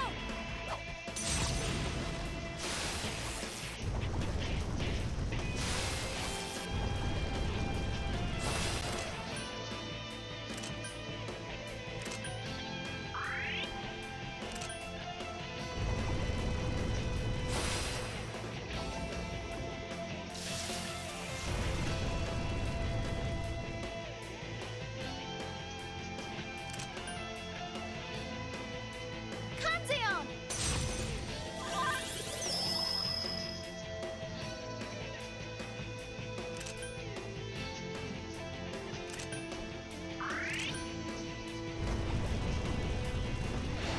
Kanzeon!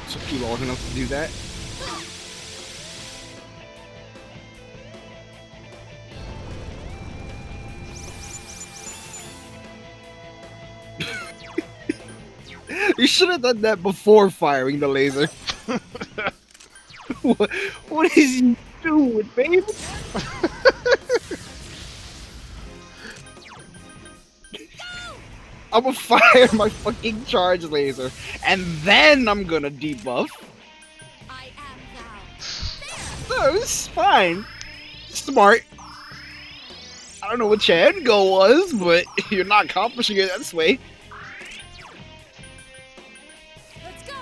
Took you long enough to do that. You should have done that before firing the laser. what is he doing, baby? I'm gonna fire my fucking charge laser, and then I'm gonna debuff. I am thou. No, it's fine. Smart. I don't know what your end goal was, but you're not accomplishing it this way. Let's go!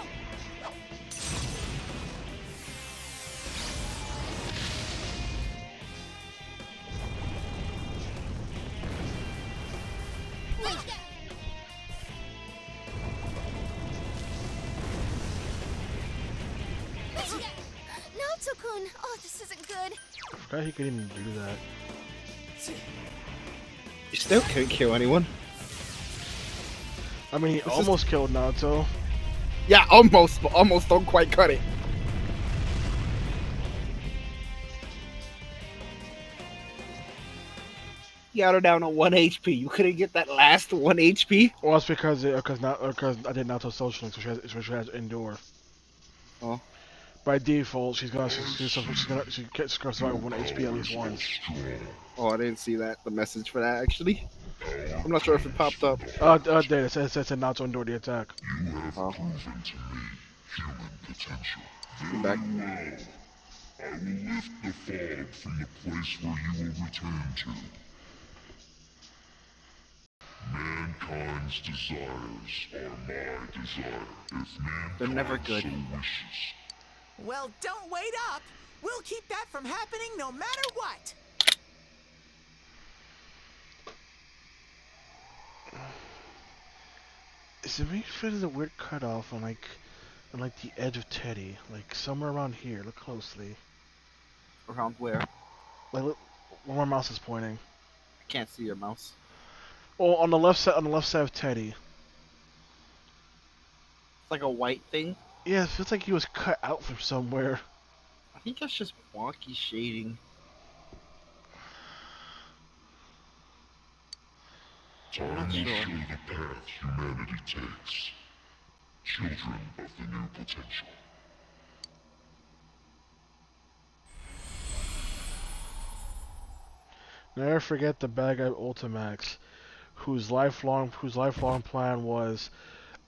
Naoto-kun! Oh, this isn't good. I forgot he could even do that. You still couldn't kill anyone. I mean, he almost killed Naruto. Yeah, almost, but almost don't quite cut it. You got her down to 1 HP. You couldn't get that last 1 HP? Well, it's because I did Naruto social link, so she has endure. Oh. By default, she's gonna survive 1 HP at least once. Oh, I didn't see that. The message for that actually. I'm not sure if it popped up. There it says not to endure the attack. You have proven to me human potential. I'm back. I will lift the fog from the place where you will return to. Mankind's desires are my desire. If mankind They're never good. so wishes. Well, don't wait up. We'll keep that from happening no matter what. Is it really fit as a weird cutoff on the edge of Teddy, like somewhere around here? Look closely. Around where? Like look where my mouse is pointing. I can't see your mouse. Oh, on the left side of Teddy. It's like a white thing. Yeah, it feels like he was cut out from somewhere. I think that's just wonky shading. Time will show the path humanity takes. Children of the new potential. Never forget the bad guy Ultimax, whose lifelong plan was,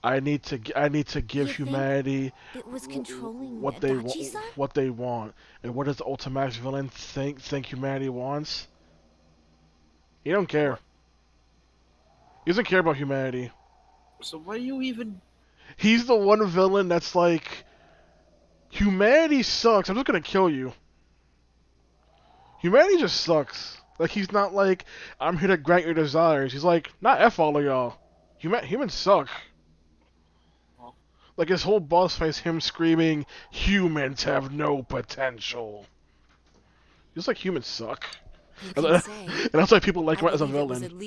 I need to give You think humanity it was controlling what they Adachi-san? what they want. And what does the Ultimax villain think humanity wants? He don't care. He doesn't care about humanity. So why do you even? He's the one villain that's like, humanity sucks. I'm just gonna kill you. Humanity just sucks. Like, he's not like, I'm here to grant your desires. He's like, not F all of y'all. Humans suck. Like, his whole boss fight is him screaming, humans have no potential. He's like, humans suck. And that's why people like him as a villain.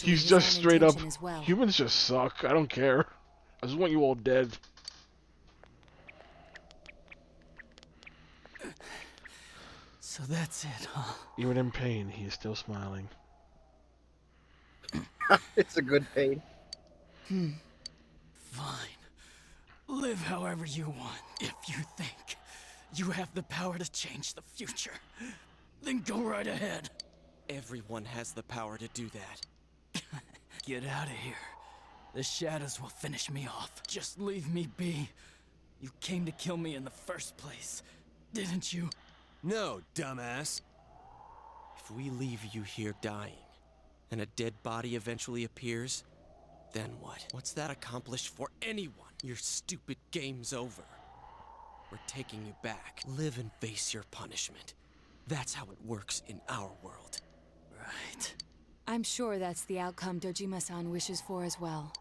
He's just straight up, humans just suck. I don't care. I just want you all dead. So that's it, huh? Even in pain, he is still smiling. It's a good pain. Fine. Live however you want. If you think you have the power to change the future, then go right ahead. Everyone has the power to do that. Get out of here. The shadows will finish me off. Just leave me be. You came to kill me in the first place, didn't you? No, dumbass. If we leave you here dying, and a dead body eventually appears, then what? What's that accomplish for anyone? Your stupid game's over. We're taking you back. Live and face your punishment. That's how it works in our world. Right. I'm sure that's the outcome Dojima-san wishes for as well.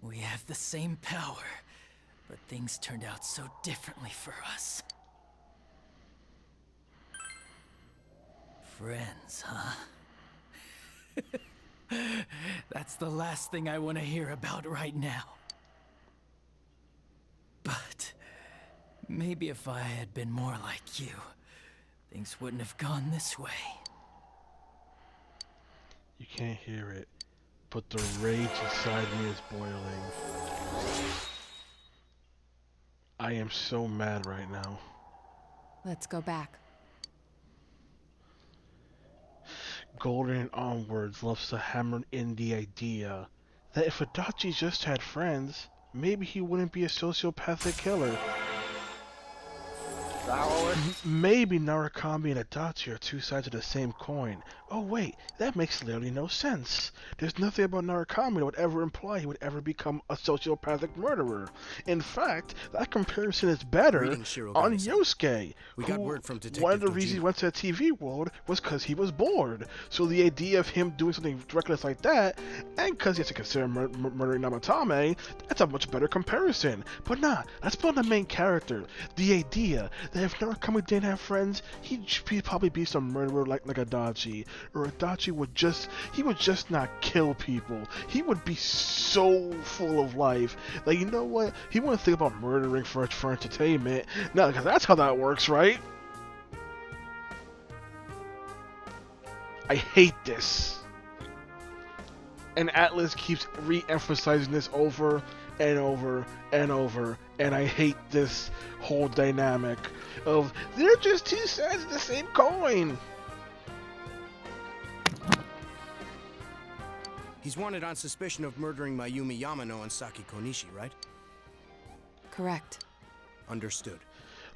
We have the same power, but things turned out so differently for us. Friends, huh? That's the last thing I want to hear about right now. But maybe if I had been more like you, things wouldn't have gone this way. You can't hear it, but the rage inside me is boiling. I am so mad right now. Let's go back. Golden and Onwards loves to hammer in the idea that if Adachi just had friends, maybe he wouldn't be a sociopathic killer. Maybe Narukami and Adachi are two sides of the same coin. Oh wait, that makes literally no sense. There's nothing about Narukami that would ever imply he would ever become a sociopathic murderer. In fact, that comparison is better on Yosuke. We got word from Detective One of the reasons he went to the TV world was because he was bored. So the idea of him doing something reckless like that, and because he has to consider murdering Namatame, that's a much better comparison. But nah, let's put on the main character. The idea that if Narukami didn't have friends, he'd probably be some murderer like Adachi. Or Adachi would just not kill people. He would be so full of life. Like, you know what? He wouldn't think about murdering for entertainment. No, because that's how that works, right? I hate this. And Atlas keeps re-emphasizing this over and over and over, and I hate this whole dynamic of they're just two sides of the same coin. He's wanted on suspicion of murdering Mayumi Yamano and Saki Konishi, right? Correct. Understood.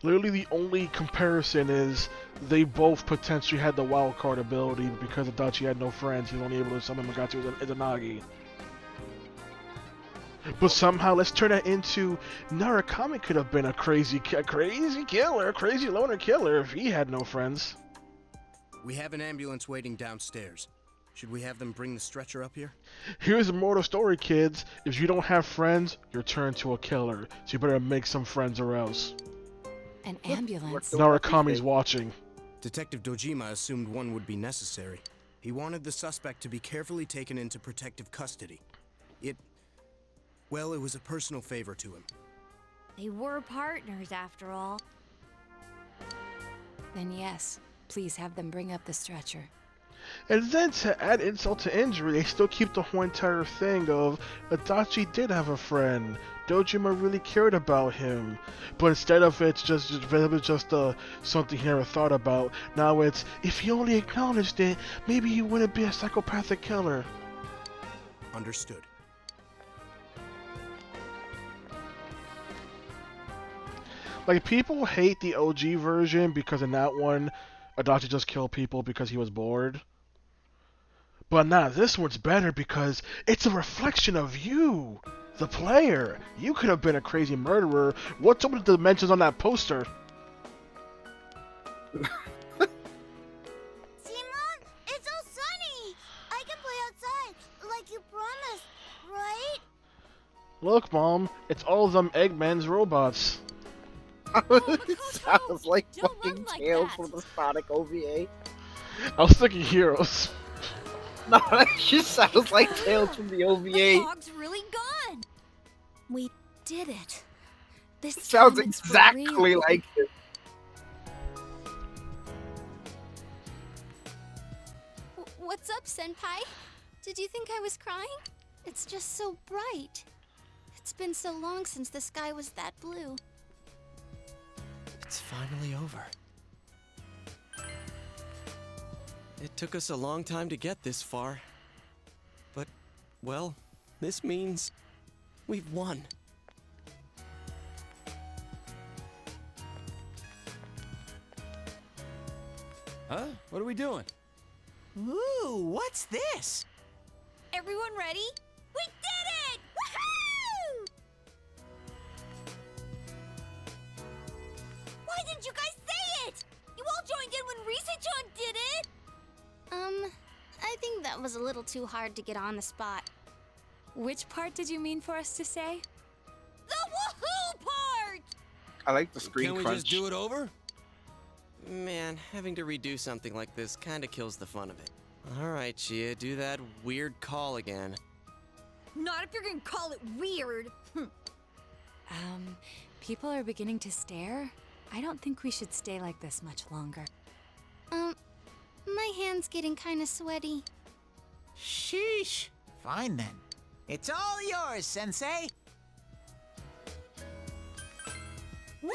Literally the only comparison is they both potentially had the wild card ability, but because Adachi had no friends, he was only able to summon Magatsu as a Nagi. But somehow, let's turn that into Narukami could have been a crazy killer, crazy loner killer if he had no friends. We have an ambulance waiting downstairs. Should we have them bring the stretcher up here? Here's the moral of the story, kids. If you don't have friends, you're turned to a killer. So you better make some friends or else. An ambulance? Narukami's watching. Detective Dojima assumed one would be necessary. He wanted the suspect to be carefully taken into protective custody. Well, it was a personal favor to him. They were partners, after all. Then yes, please have them bring up the stretcher. And then to add insult to injury, they still keep the whole entire thing of Adachi did have a friend. Dojima really cared about him, but instead of it's just something he never thought about. Now it's if he only acknowledged it, maybe he wouldn't be a psychopathic killer. Understood. Like people hate the OG version because in that one, Adachi just killed people because he was bored. But now this one's better because it's a reflection of you, the player. You could have been a crazy murderer. What's up with the dimensions on that poster? Simon, it's all sunny. I can play outside, like you promised, right? Look, Mom, it's all of them Eggman's robots. Sounds like fucking Tails from the Sonic OVA. I was thinking Heroes. No, that just sounds like Tails from the OVA. The fog's really gone. We did it. This sounds time it's for exactly real. like it. What's up, Senpai? Did you think I was crying? It's just so bright. It's been so long since the sky was that blue. It's finally over. It took us a long time to get this far. But, well, this means we've won. Huh? What are we doing? Ooh, what's this? Everyone ready? We did it! Woohoo! Why didn't you guys say it? You all joined in when Risa-chan did it! I think that was a little too hard to get on the spot. Which part did you mean for us to say? The woohoo part! I like the screen Can we crunch. just do it over? Man, having to redo something like this kinda kills the fun of it. Alright, Chia, do that weird call again. Not if you're gonna call it weird. People are beginning to stare. I don't think we should stay like this much longer. My hand's getting kinda sweaty. Sheesh. Fine then. It's all yours, Sensei. Woo!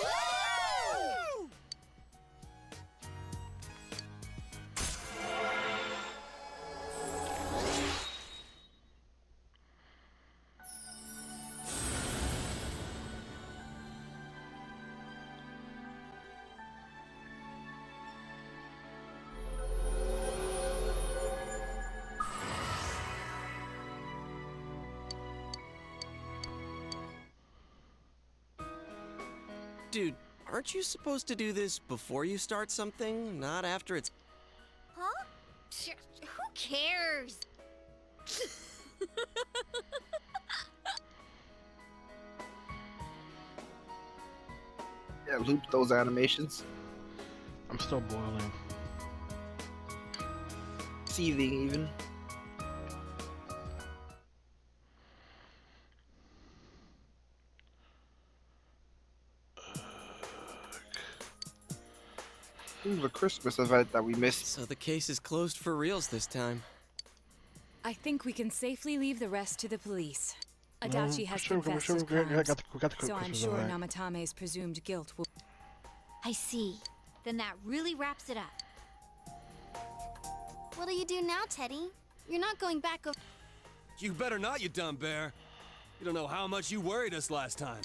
Dude, aren't you supposed to do this before you start something, not after it's... Huh? Who cares? Yeah, loop those animations. I'm still boiling. Seething even. Ooh, the Christmas event that we missed. So the case is closed for reals this time. I think we can safely leave the rest to the police. Adachi has sure, confessed sure, his we got crimes, the so I'm Christmas sure event. Namatame's presumed guilt will... I see. Then that really wraps it up. What'll you do now, Teddy? You're not going back over... You better not, you dumb bear. You don't know how much you worried us last time.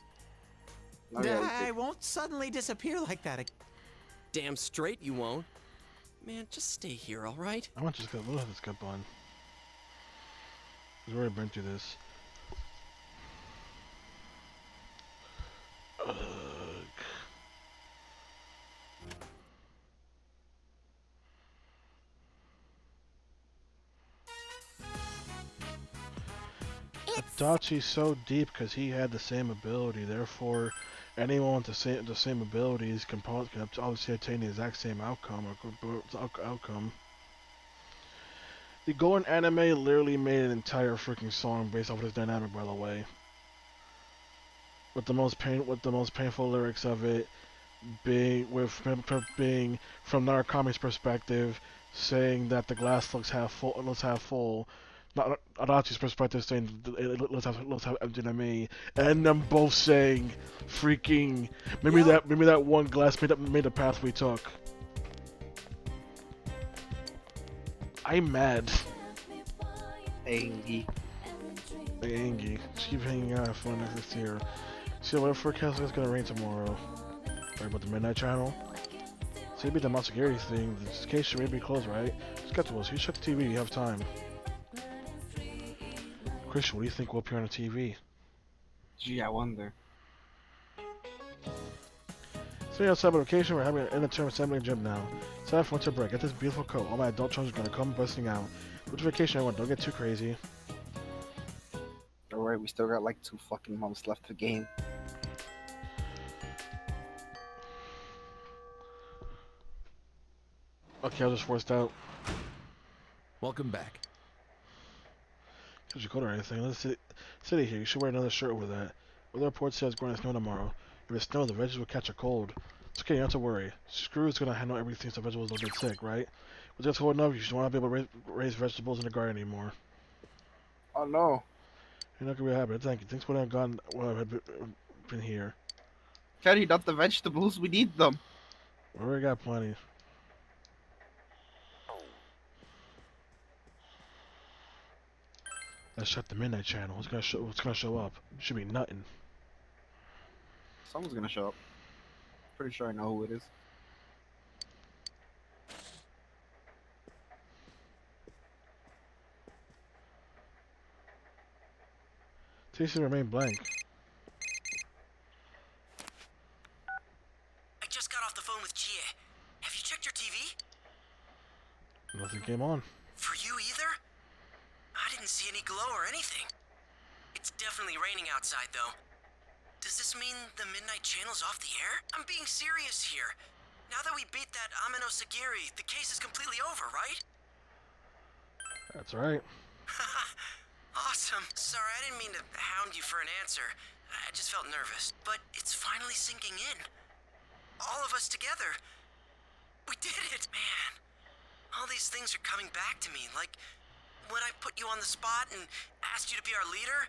I won't suddenly disappear like that. Damn straight you won't. Man, just stay here, alright? I want to just get a little of this cup on. We've already been through this. Ugh. Adachi's so deep because he had the same ability, therefore anyone with the same abilities can obviously attain the exact same outcome outcome. The Golden Anime literally made an entire freaking song based off of this dynamic, by the way. With the most painful lyrics of it being from Narukami's perspective, saying that the glass looks half full. Not Adachi's perspective saying it looks half empty to me, and them both saying, "Freaking maybe that one glass made the path we took." I'm mad. Angie. Angie. Just keep hanging out for next year. See what forecast is gonna rain tomorrow. Sorry about the Midnight Channel. So maybe the Masagiri thing, the case should maybe closed, right? Skeptical, so you shut the TV, you have time. Christian, what do you think will appear on the TV? Gee, I wonder. So outside of vacation, we're having an end-of-term assembly gym now. It's time for winter break. Get this beautiful coat. All my adult children are gonna come busting out. Winter vacation, everyone. Don't get too crazy. Alright, we still got like 2 fucking months left to game. Okay, I was just forced out. Welcome back. Cause you coat or anything. Let's city here. You should wear another shirt over that. Well, the report says it's going to snow tomorrow. If it snows, the veggies will catch a cold. It's okay, you don't have to worry. Screw's gonna handle everything so vegetables don't get sick, right? But that's cold enough, you should want to be able to raise vegetables in the garden anymore. Oh no. You're not gonna be happy. Thank you. Thanks for that gone while I've been here. Kenny, not the vegetables. We need them. We already got plenty. Let's shut the Midnight Channel. What's gonna show up? Should be nothing. Someone's gonna show up. Pretty sure I know who it is. TC remain blank. I just got off the phone with Chie. Have you checked your TV? Nothing came on. For you either? I didn't see any glow or anything. It's definitely raining outside, though. Does this mean the Midnight Channel's off the air? I'm being serious here. Now that we beat that Amino Sagiri, the case is completely over, right? That's right. Awesome. Sorry, I didn't mean to hound you for an answer. I just felt nervous. But it's finally sinking in. All of us together. We did it, man. All these things are coming back to me, like when I put you on the spot and asked you to be our leader.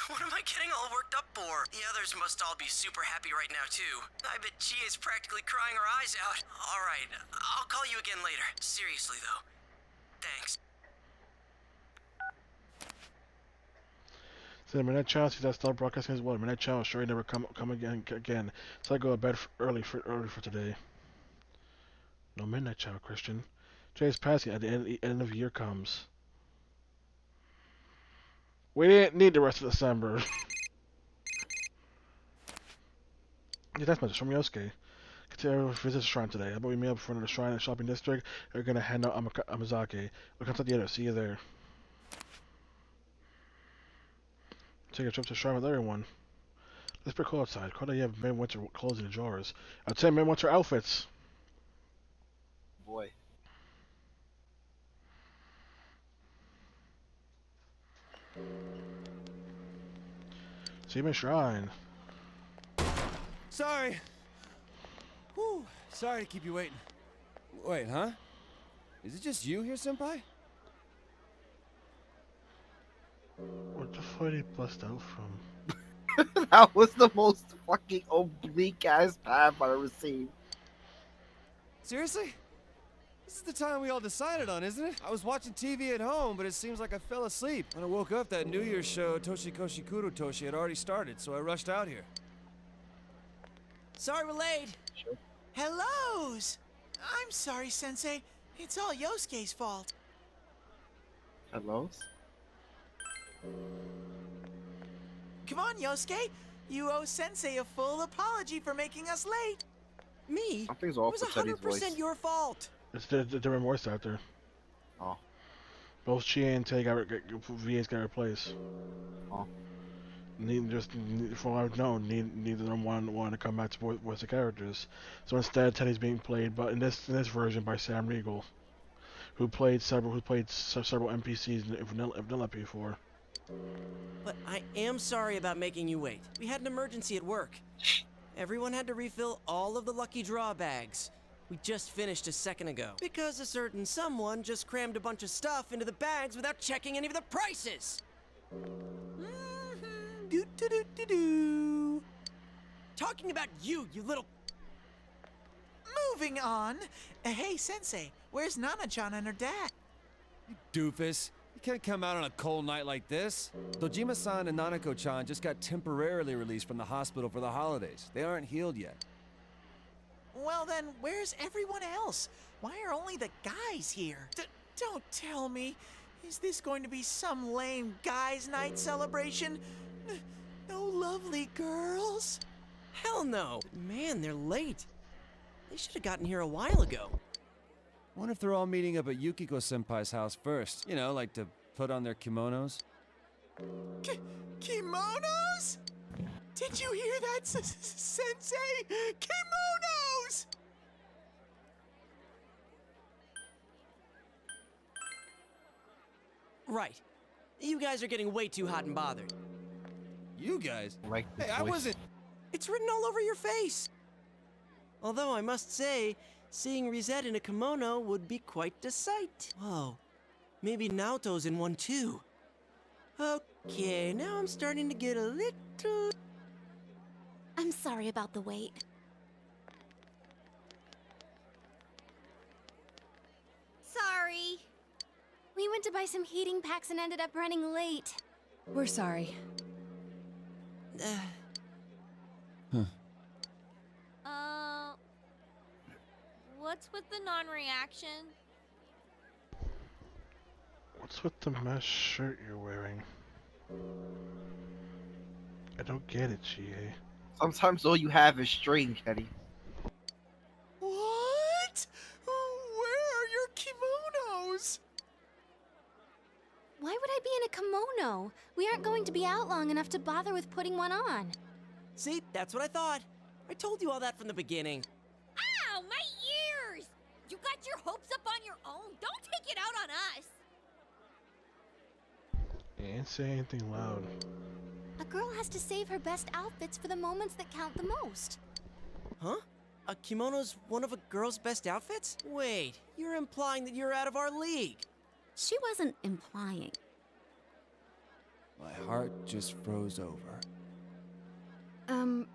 What am I getting all worked up for? The others must all be super happy right now, too. I bet Chie is practically crying her eyes out. All right, I'll call you again later. Seriously, though. Thanks. So the Midnight Channel sees that start broadcasting as well. Midnight Channel sure never come again. So I go to bed early for today. No Midnight Channel, Christian. Today is passing at the end of the year comes. We didn't need the rest of December. Yeah, that's message from Yosuke. Continue to visit the shrine today. How about we meet up in front of the shrine and shopping district? We're gonna hand out Amazake. We'll come to the other. See you there. Take a trip to the shrine with everyone. Let's pretty cool outside. Cool that you have midwinter clothes in the drawers. I'd say midwinter outfits. Boy. See my shrine. Sorry. Whew. Sorry to keep you waiting. Wait, huh? Is it just you here, Senpai? What the fuck did he bust out from? That was the most fucking oblique ass path I've ever seen. Seriously? This is the time we all decided on, isn't it? I was watching TV at home, but it seems like I fell asleep. When I woke up, that New Year's show, Toshikoshi Kurotoshi, had already started, so I rushed out here. Sorry we're late. Sure. Hellos! I'm sorry, Sensei. It's all Yosuke's fault. Hellos? Come on, Yosuke. You owe Sensei a full apology for making us late. Me? Something's It off was with Teddy's 100% voice. your fault. It's the remorse actor. Oh. Both Chie and Tay VAs got replaced. Oh. From what I've known, neither of them want to come back to voice the characters. So instead, Teddy's being played, but in this version by Sam Riegel, who played several NPCs in Vanilla before. But I am sorry about making you wait. We had an emergency at work. Everyone had to refill all of the lucky draw bags. We just finished a second ago. Because a certain someone just crammed a bunch of stuff into the bags without checking any of the prices. Do-do-do-do-do. Talking about you little... Moving on. Hey, Sensei, where's Nana-chan and her dad? Doofus. You can't come out on a cold night like this. Dojima-san and Nanako-chan just got temporarily released from the hospital for the holidays. They aren't healed yet. Well then, where's everyone else? Why are only the guys here? Don't tell me. Is this going to be some lame guys' night celebration? No lovely girls? Hell no. Man, they're late. They should have gotten here a while ago. Wonder if they're all meeting up at Yukiko-senpai's house first. You know, like to put on their kimonos. Kimonos? Did you hear that, Sensei? Kimonos! Right. You guys are getting way too hot and bothered. You guys? Like hey, I wasn't... It's written all over your face. Although I must say, seeing Rizette in a kimono would be quite a sight. Whoa. Maybe Naoto's in one too. Okay, now I'm starting to get a little... I'm sorry about the wait. Sorry. We went to buy some heating packs and ended up running late. We're sorry. What's with the non-reaction? What's with the mesh shirt you're wearing? I don't get it, GA. Sometimes all you have is string, Teddy. What? Where are your kimonos? Why would I be in a kimono? We aren't going to be out long enough to bother with putting one on. See, that's what I thought. I told you all that from the beginning. Ow, my ears! You got your hopes up on your own. Don't take it out on us. Ain't say anything loud. A girl has to save her best outfits for the moments that count the most. Huh? A kimono's one of a girl's best outfits? Wait, you're implying that you're out of our league. She wasn't implying. My heart just froze over.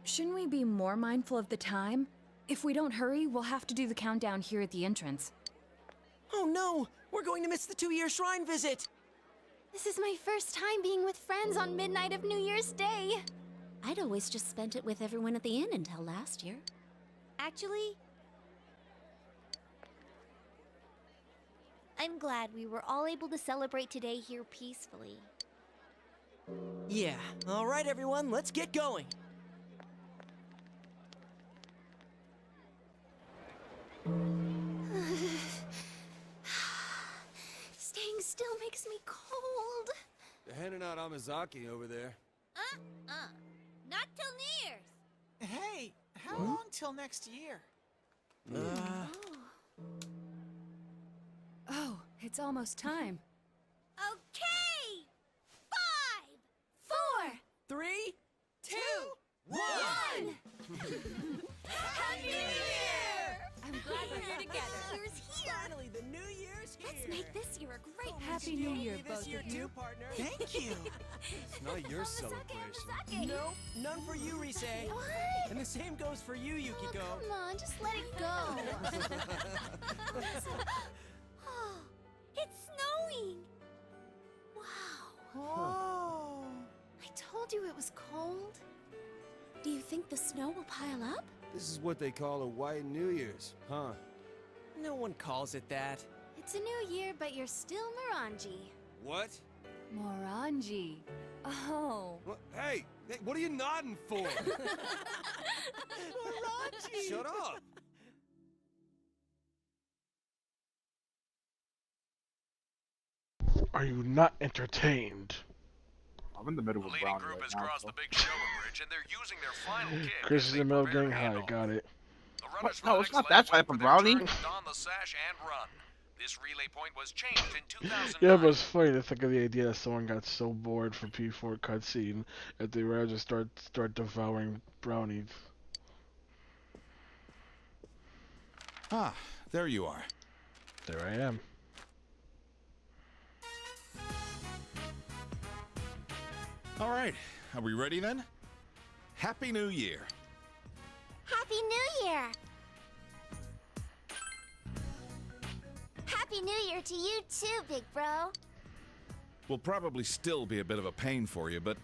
Shouldn't we be more mindful of the time? If we don't hurry, we'll have to do the countdown here at the entrance. Oh no! We're going to miss the 2-year shrine visit! This is my first time being with friends on midnight of New Year's Day. I'd always just spent it with everyone at the inn until last year. Actually, I'm glad we were all able to celebrate today here peacefully. Yeah, alright everyone, let's get going! Staying still makes me cold. They're handing out Amazaki over there. Not till New Year's. Hey, how long till next year? Oh, it's almost time. Okay! 5, 4, 3, 2, 1! Happy New Year! I'm glad we're here together. New Year's here! Finally, the New Year's here! Let's make this year a great Happy New Year, both year of you. too, partner. Thank you. It's not your celebration. No, none for you, Rise. What? And the same goes for you, Yukiko. Come on, just let it go. Oh, it's snowing! Wow. Oh. I told you it was cold. Do you think the snow will pile up? This is what they call a white New Year's, huh? No one calls it that. It's a new year, but you're still Morangi. What? Morangi. Oh. Hey, what are you nodding for? Morangi! Shut up! Are you not entertained? I'm in the middle of Brownie right now. So. Chris is in the middle of getting high. Got it. What? No, it's not that type of Brownie. This relay point was changed in 2009. Yeah, but it's funny to think of the idea that someone got so bored from P4 cutscene that they rather just start devouring brownies. Ah, there you are. There I am. All right, are we ready then? Happy New Year. Happy New Year! Happy New Year to you too, big bro. Will probably still be a bit of a pain for you, but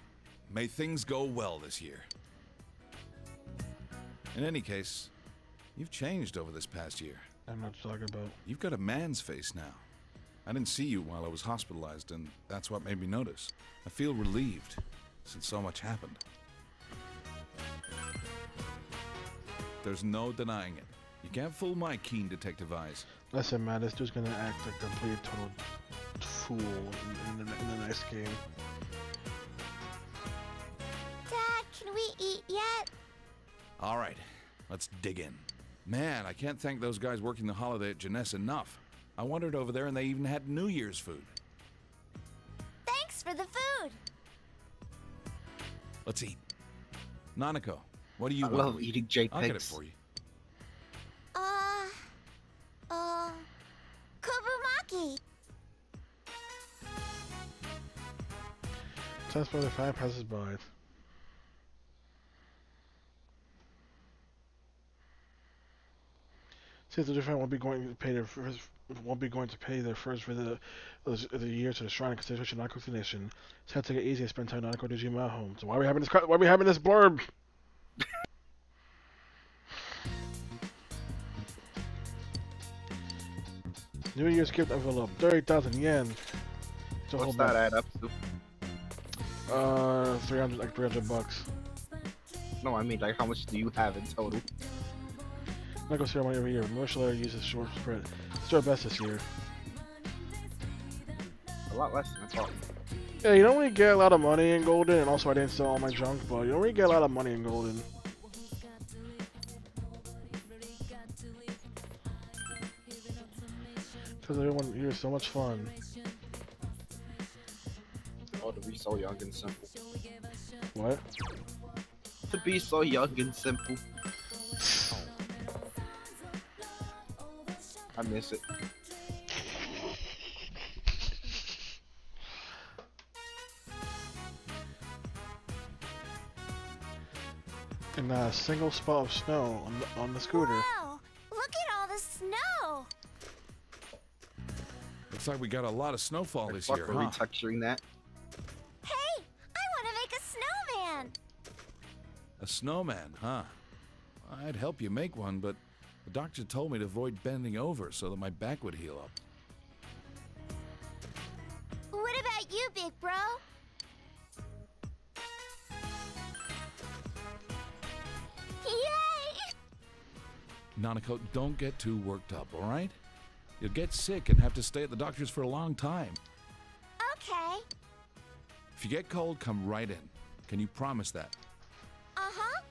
may things go well this year. In any case, you've changed over this past year. I'm not talking about. You've got a man's face now. I didn't see you while I was hospitalized, and that's what made me notice. I feel relieved, since so much happened. There's no denying it. You can't fool my keen detective eyes. Listen, man, this dude's gonna act like a complete total fool in the next game. Dad, can we eat yet? All right, let's dig in. Man, I can't thank those guys working the holiday at Jeunesse enough. I wandered over there and they even had New Year's food. Thanks for the food. Let's eat. Nanako, what do you want? I love eating JPEGs. I'll get it for you. Kobumaki. Test by the fan passes by. Since the defendant won't be going to pay their first visit of the year to the shrine in consideration of Nanako's nation, it's had to take it easy and spend time in Nanako Dojima at home. So why are we having this? Why are we having this blurb? New Year's gift envelope, 30,000 yen. What's that add up to? 300 bucks. No, I mean, like, how much do you have in total? Nanako's ceremony every year. Marshall uses short spread. Let's do our best this year. A lot less than I thought. Yeah, you don't really get a lot of money in Golden, and also I didn't sell all my junk, but you don't really get a lot of money in Golden. Because everyone here is so much fun. Oh, to be so young and simple. What? To be so young and simple. I miss it. And not a single spot of snow on the scooter. Wow! Look at all the snow! Looks like we got a lot of snowfall this year, Are we texturing that? Hey! I want to make a snowman! A snowman, huh? I'd help you make one, but the doctor told me to avoid bending over so that my back would heal up. What about you, big bro? Yay! Nanako, don't get too worked up, all right? You'll get sick and have to stay at the doctor's for a long time. Okay. If you get cold, come right in. Can you promise that? Uh-huh.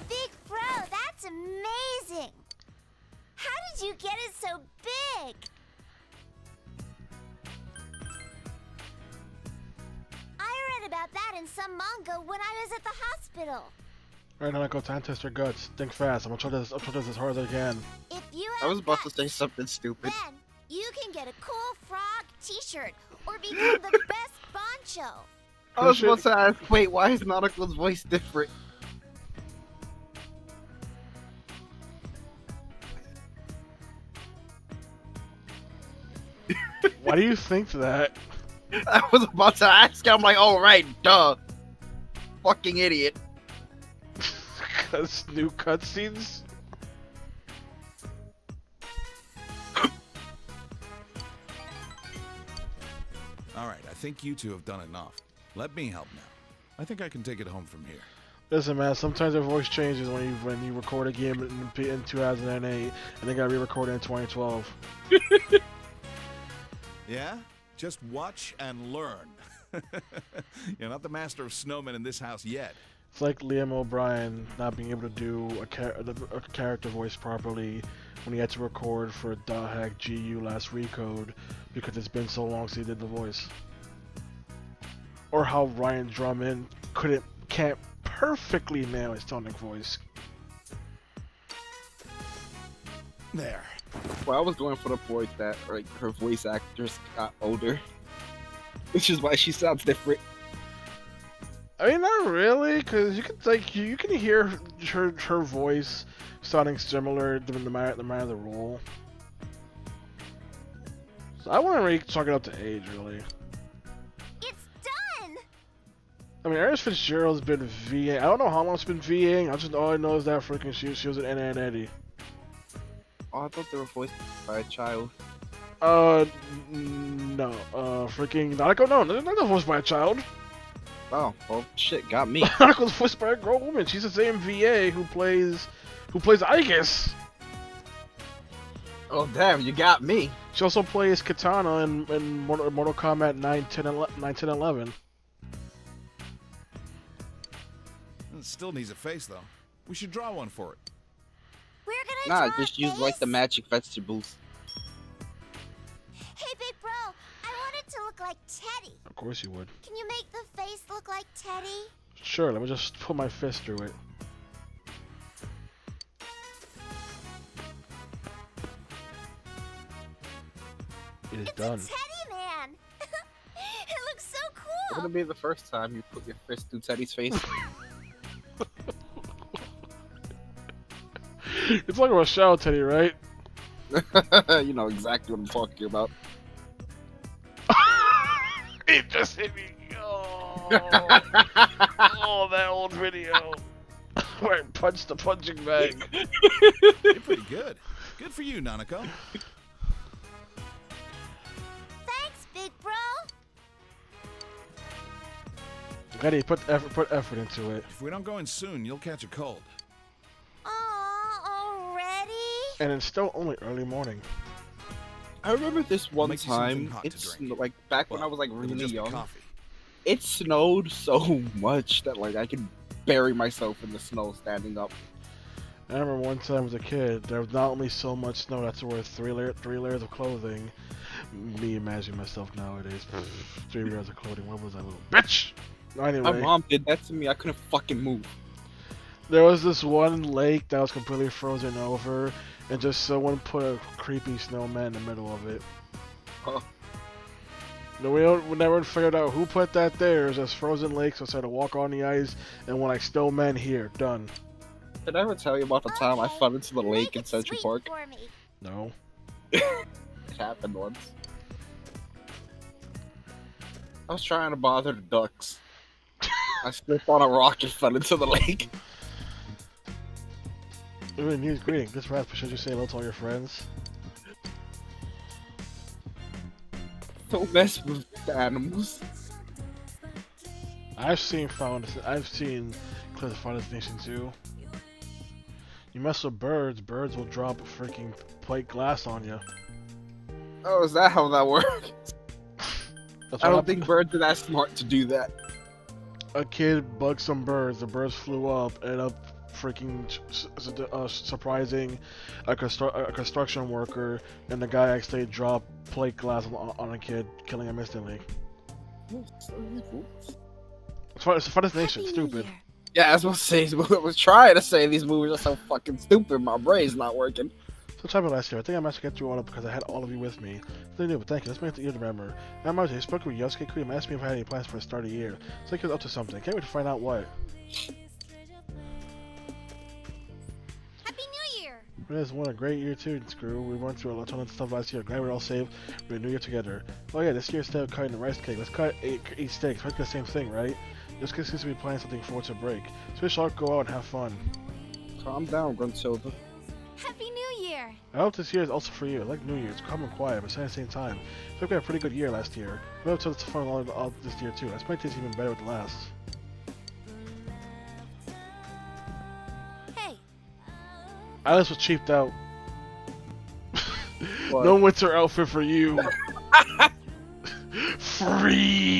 Big bro, that's amazing! How did you get it so big? I read about that in some manga when I was at the hospital. Alright, Nanako, time to test your guts. Think fast. I'm gonna try this as hard as I can. If you I have was about to guts, say something stupid. then you can get a cool frog t-shirt or become the best boncho. I was about to ask, wait, why is Nanako's voice different? Why do you think that? I was about to ask, I'm like, oh right, duh. Fucking idiot. Cause new cutscenes? All right, I think you two have done enough. Let me help now. I think I can take it home from here. Listen, man. Sometimes their voice changes when you record a game in 2008 and they got re-recorded in 2012. Yeah? Just watch and learn. You're not the master of snowmen in this house yet. It's like Liam O'Brien not being able to do a character voice properly when he had to record for Dahak GU Last Recode because it's been so long since he did the voice. Or how Ryan Drummond can't perfectly nail his tonic voice. There. Well, I was going for the point that like her voice actress got older, which is why she sounds different. I mean, not really, because you can hear her voice sounding similar no matter the role. So I wouldn't really chalk it up to age, really. It's done! I mean, Ernest Fitzgerald's been VAing. I don't know how long it's been VAing. All I know is that freaking she was in Anna and Eddie. Oh, I thought they were voiced by a child. No. Freaking Nanako, no, they're not voiced by a child. Oh, well, shit, got me. Nanako's voiced by a grown woman. She's the same VA who plays Aegis. Oh, damn, you got me. She also plays Katana in Mortal Kombat 9, 10, 11. It still needs a face, though. We should draw one for it. We're gonna Nah, just use like the magic vegetables. Hey, big bro, I want it to look like Teddy. Of course you would. Can you make the face look like Teddy? Sure, let me just put my fist through it. It is done. Teddy man! It looks so It's cool! gonna be the first time you put your fist through Teddy's face. It's like a Rochelle Teddy, right? You know exactly what I'm talking about. It just hit me. Oh, oh that old video. Where I punched the punching bag. You're pretty good. Good for you, Nanako. Thanks, big bro! Eddie, put effort into it. If we don't go in soon, you'll catch a cold. Already? And it's still only early morning. I remember this one Make you something time, hot to it's drink. like back when Well, I was like it'll really just be young. coffee. It snowed so much that like I could bury myself in the snow standing up. I remember one time as a kid, there was not only so much snow, that's worth three layers of clothing. Me imagining myself nowadays. 3 layers of clothing, what was that little bitch? Anyway. My mom did that to me, I couldn't fucking move. There was this one lake that was completely frozen over, and just someone put a creepy snowman in the middle of it. Huh. No, we never figured out who put that there. It was just frozen lake, so I started to walk on the ice, and when I snowman here, done. Did I ever tell you about the time I fell into the lake in Central Park? No. It happened once. I was trying to bother the ducks. I slipped on a rock and fell into the lake. Ooh, news greeting. This Rasp, should you say hello to all your friends? Don't mess with the animals. I've seen Cliff's Final Destination 2. You mess with birds will drop a freaking plate glass on you. Oh, is that how that works? I don't think birds are that smart to do that. A kid bugged some birds. The birds flew up, ended up freaking surprising a construction worker, and the guy actually dropped plate glass on a kid, killing him instantly. It's a Final Destination, stupid. Yeah, I was going to say, I was trying to say these movies are so fucking stupid, my brain's not working. So what happened last year? I think I managed to get through all of it because I had all of you with me. Nothing new, but thank you. Let's make the year to remember. Now, Marty, I spoke with Yosuke Queen and asked me if I had any plans for the start of the year. So I think he was up to something. Can't wait to find out what. Happy New Year! It has been a great year too, Screw. We went through a ton of stuff last year. Glad we're all safe. We're New Year together. Oh yeah, this year instead of cutting the rice cake, let's cut 8 steaks. Let's do the same thing, right? Yosuke seems to be planning something for to break. So we should all go out and have fun. Calm down, Gruntilda. Happy New Year! I hope this year is also for you. I like New Year's, calm and quiet, but at the same time. I think we had a pretty good year last year. We hope it's fun all this year too. Let's make this even better with the last. Alice was cheaped out. What? No winter outfit for you. Freeze.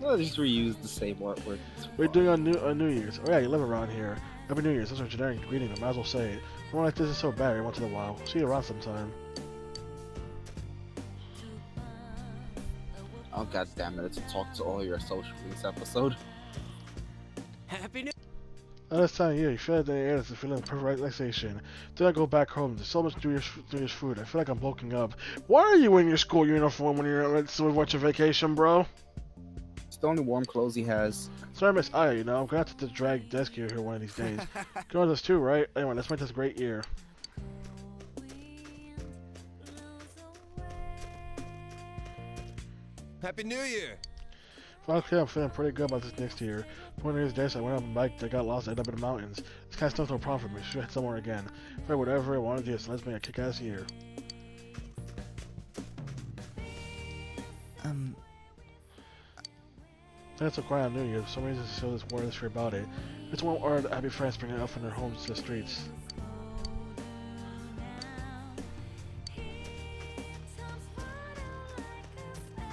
I'll just reuse the same artwork. We're doing on New Year's. Oh yeah, you live around here. Happy New Year's. That's our generic greeting. I might as well say it. One like this is so bad every once in a while. See you around sometime. Oh god damn it! It's a talk to all your social links episode. Happy New This time of year, you feel like the air is a feeling of perfect relaxation. Then I go back home. There's so much New Year's food. I feel like I'm bulking up. Why are you in your school uniform when you're on your vacation, bro? It's the only warm clothes he has. Sorry, Miss Aya, you know, I'm gonna have to drag desk here one of these days. You know this too, right? Anyway, let's make this a great year. Happy New Year! Okay, I'm feeling pretty good about this next year. One of these days, I went up a bike that got lost and ended up in the mountains. This kind of stuff's no problem for me. Should hit somewhere again. Try whatever I want to do, so let's make a kick-ass year. That's so quiet on New Year. For some reason, still this word is free about it. It's one or happy friends bringing it up from their homes to the streets.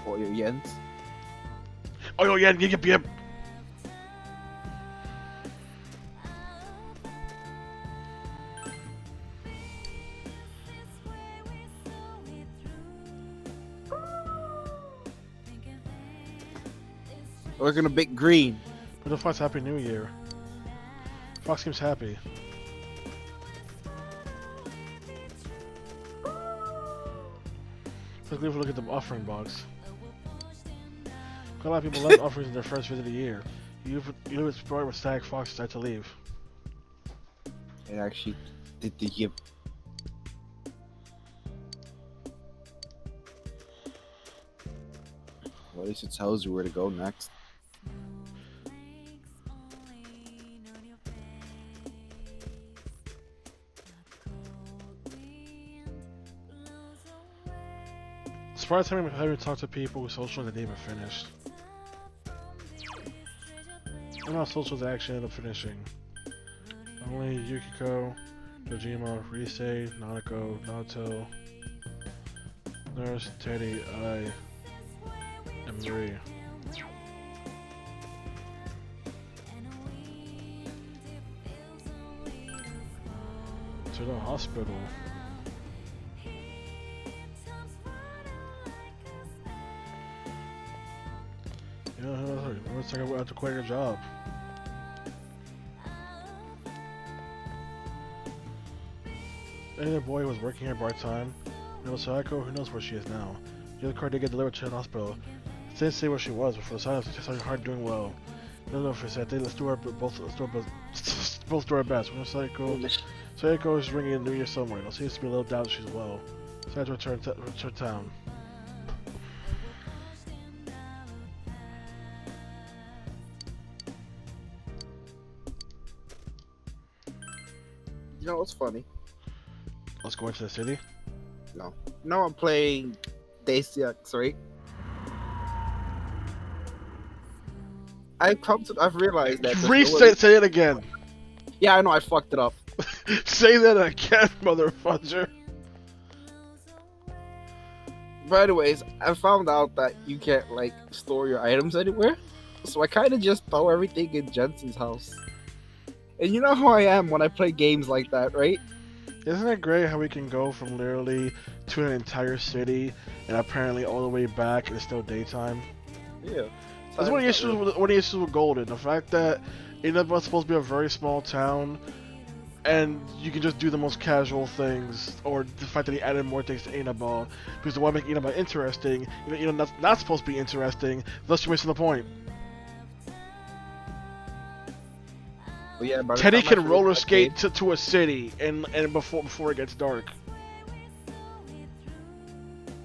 For your yens. Oh, yo, yeah, yep. We're gonna big green. But the Fox Happy New Year. Fox seems happy. Let's leave a look at the offering box. Quite a lot of people love offerings in their first visit of the year. You live with Sport with Stag Fox decide to leave. It actually did the yip. Well, at least it tells you where to go next. Surprised how many talk to people with socials that they even finished. I'm not socials that actually end up finishing. Only Yukiko, Dojima, Rise, Nanako, Naoto, Nurse, Teddy, I, and Marie. To the hospital. Yeah, it looks like I have to quit your job. And the boy who was working here part-time. It was Sayako, who knows where she is now. The other car did get delivered to the hospital. It didn't say where she was, but for the sign, she's starting hard doing well. I don't know if it's that. Let's do our both do our best. We're Sayako is ringing in New Year somewhere. There seems to be a little doubt that she's well. So I have to return to town. You know what's funny? Let's go into the city. No. Now I'm playing DayCX, right? I've realized that. Say it again. Yeah, I know I fucked it up. Say that again, motherfucker. But anyways, I found out that you can't like store your items anywhere, so I kind of just throw everything in Jensen's house. And you know how I am when I play games like that, right? Isn't it great how we can go from literally to an entire city and apparently all the way back and it's still daytime? Yeah. That's one of the issues with Golden. The fact that Inaba's supposed to be a very small town and you can just do the most casual things, or the fact that he added more things to Inaba because they want to make Inaba interesting, that's not supposed to be interesting, thus you're missing the point. Well, yeah, Teddy can roller skate to a city and before it gets dark.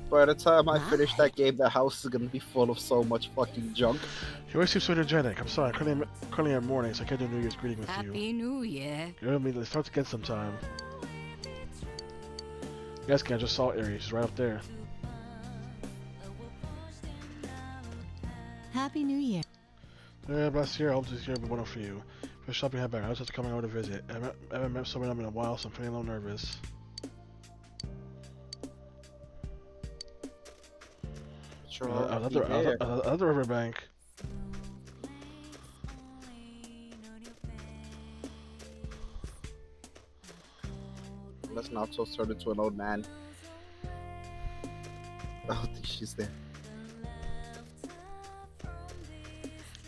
By the time I finish that game, the house is gonna be full of so much fucking junk. You always seem so energetic. I'm sorry, currently in morning, so I can't do New Year's greeting with you. Happy New Year. Good, let's start again sometime. You guys can just saw area. She's right up there. Happy New Year. Yeah, last year I hope this year will be wonderful for you. Fish shopping head back. I was just coming over to visit. I haven't met someone in a while, so I'm feeling a little nervous. Sure, I was at the riverbank. Let's not so turn into an old man. I don't think she's there.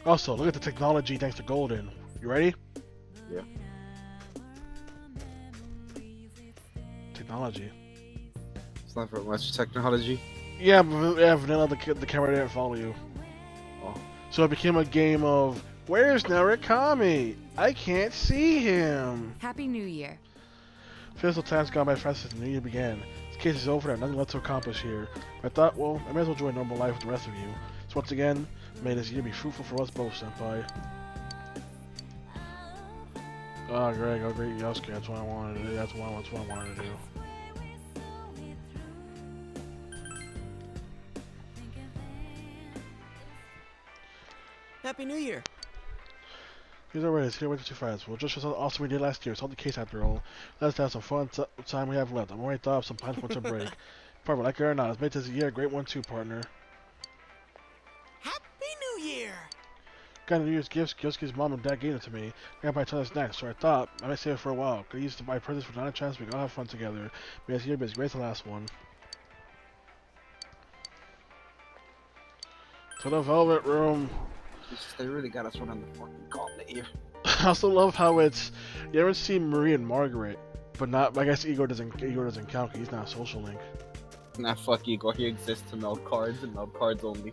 Also, look at the technology thanks to Golden. You ready? Yeah. Technology. It's not very much technology. Yeah, but vanilla, the camera didn't follow you. Oh. So it became a game of, where's Narukami? I can't see him. Happy New Year. Feels the time's gone by fast since the new year began. This case is over and nothing left to accomplish here. I thought, well, I may as well enjoy normal life with the rest of you. So once again, may this year be fruitful for us both, Senpai. Oh, Greg, oh, great Yosuke, that's what I wanted to do. That's what I wanted to do. Happy New Year. Either way, it's here with the two friends. We'll just as awesome we did last year. Solve the case after all. Let's have some fun time we have left. I'm already thought of some plans for winter break. Partner, like it or not, let's make this year a great one too, partner. Happy New Year! Got a New Year's gifts. Yosuke's mom and dad gave it to me. I got my ton of snacks, so I thought I might save it for a while. Could use to buy presents for not a chance we can all have fun together. May this year be as great as the last one. To the Velvet Room. They really got us running the fucking gauntlet here. I also love how it's, you ever see Marie and Margaret, but not, I guess Igor doesn't count because he's not a social link. Nah, fuck Igor, he exists to meld cards and meld cards only.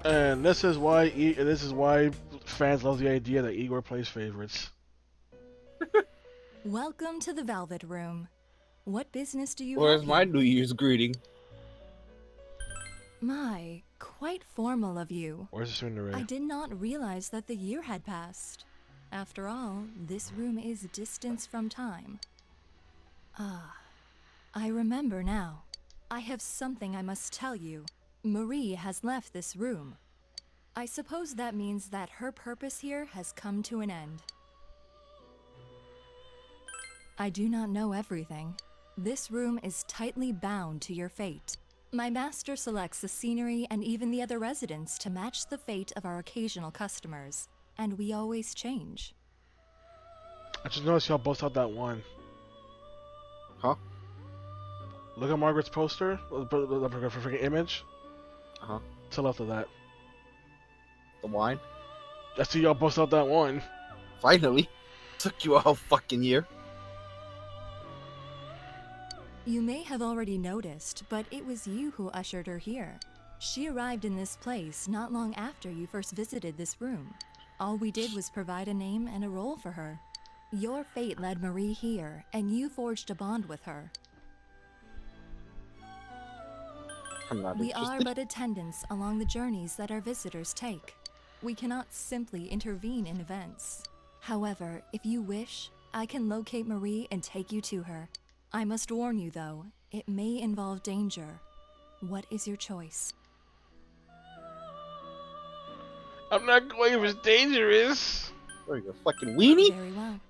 And this is why fans love the idea that Igor plays favorites. Welcome to the Velvet Room. What business do you Where's have? my New Year's greeting? My, quite formal of you. Where's the Tsundere? I did not realize that the year had passed. After all, this room is distance from time. Ah, I remember now. I have something I must tell you. Marie has left this room. I suppose that means that her purpose here has come to an end. I do not know everything. This room is tightly bound to your fate. My master selects the scenery and even the other residents to match the fate of our occasional customers, and we always change. I just noticed y'all both had that one. Huh? Look at Margaret's poster, the freaking image. Uh-huh. To the left of that. The wine? I see y'all both had that one. Finally. Took you a whole fucking year. You may have already noticed, but it was you who ushered her here. She arrived in this place not long after you first visited this room. All we did was provide a name and a role for her. Your fate led Marie here, and you forged a bond with her. I'm not We interested. are but attendants along the journeys that our visitors take. We cannot simply intervene in events. However, if you wish, I can locate Marie and take you to her. I must warn you, though, it may involve danger. What is your choice? I'm not going if it's dangerous. What are you, a fucking weenie? Very well.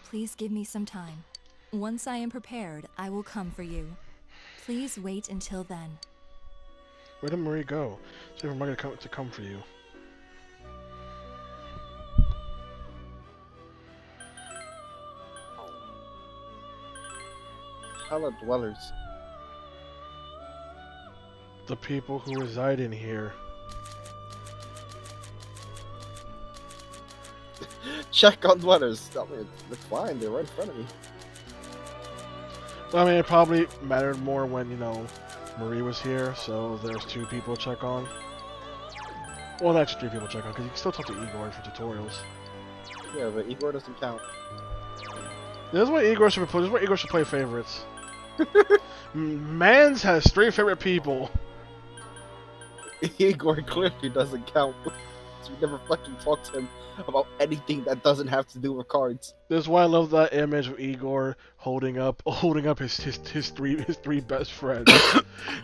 Please give me some time. Once I am prepared, I will come for you. Please wait until then. Where did Marie go? See if Margaret to come for you. Hella dwellers. The people who reside in here. Check on dwellers. I mean, it's fine, they're right in front of me. Well, I mean, it probably mattered more when, you know, Marie was here, so there's 2 people to check on. Well, actually 3 people to check on, because you can still talk to Igor for tutorials. Yeah, but Igor doesn't count. This is where Igor should play. This is where Igor should play favorites. Mans has 3 favorite people. Igor clearly doesn't count. You never fucking talk to him about anything that doesn't have to do with cards. This is why I love that image of Igor holding up his three best friends.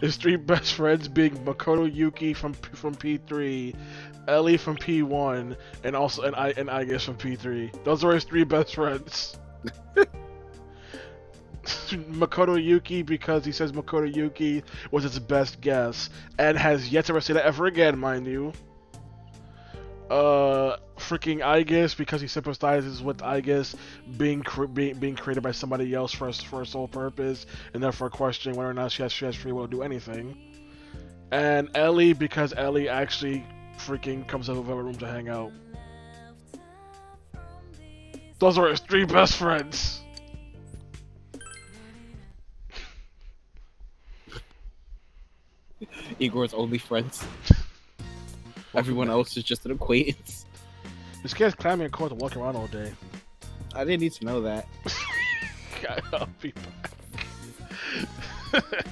His 3 best friends being Makoto Yuki from P3, Ellie from P1, and also I guess from P3. Those are his 3 best friends. Makoto Yuki because he says Makoto Yuki was his best guess and has yet to ever say that ever again, mind you. Freaking Aegis because he sympathizes with Aegis being created by somebody else for a sole purpose and therefore questioning whether or not she has free will to do anything. And Ellie because Ellie actually freaking comes out of a room to hang out. Those are his 3 best friends. Igor's only friends. Everyone else is just an acquaintance. This kid's climbing a court to walk around all day. I didn't need to know that. I'll be back.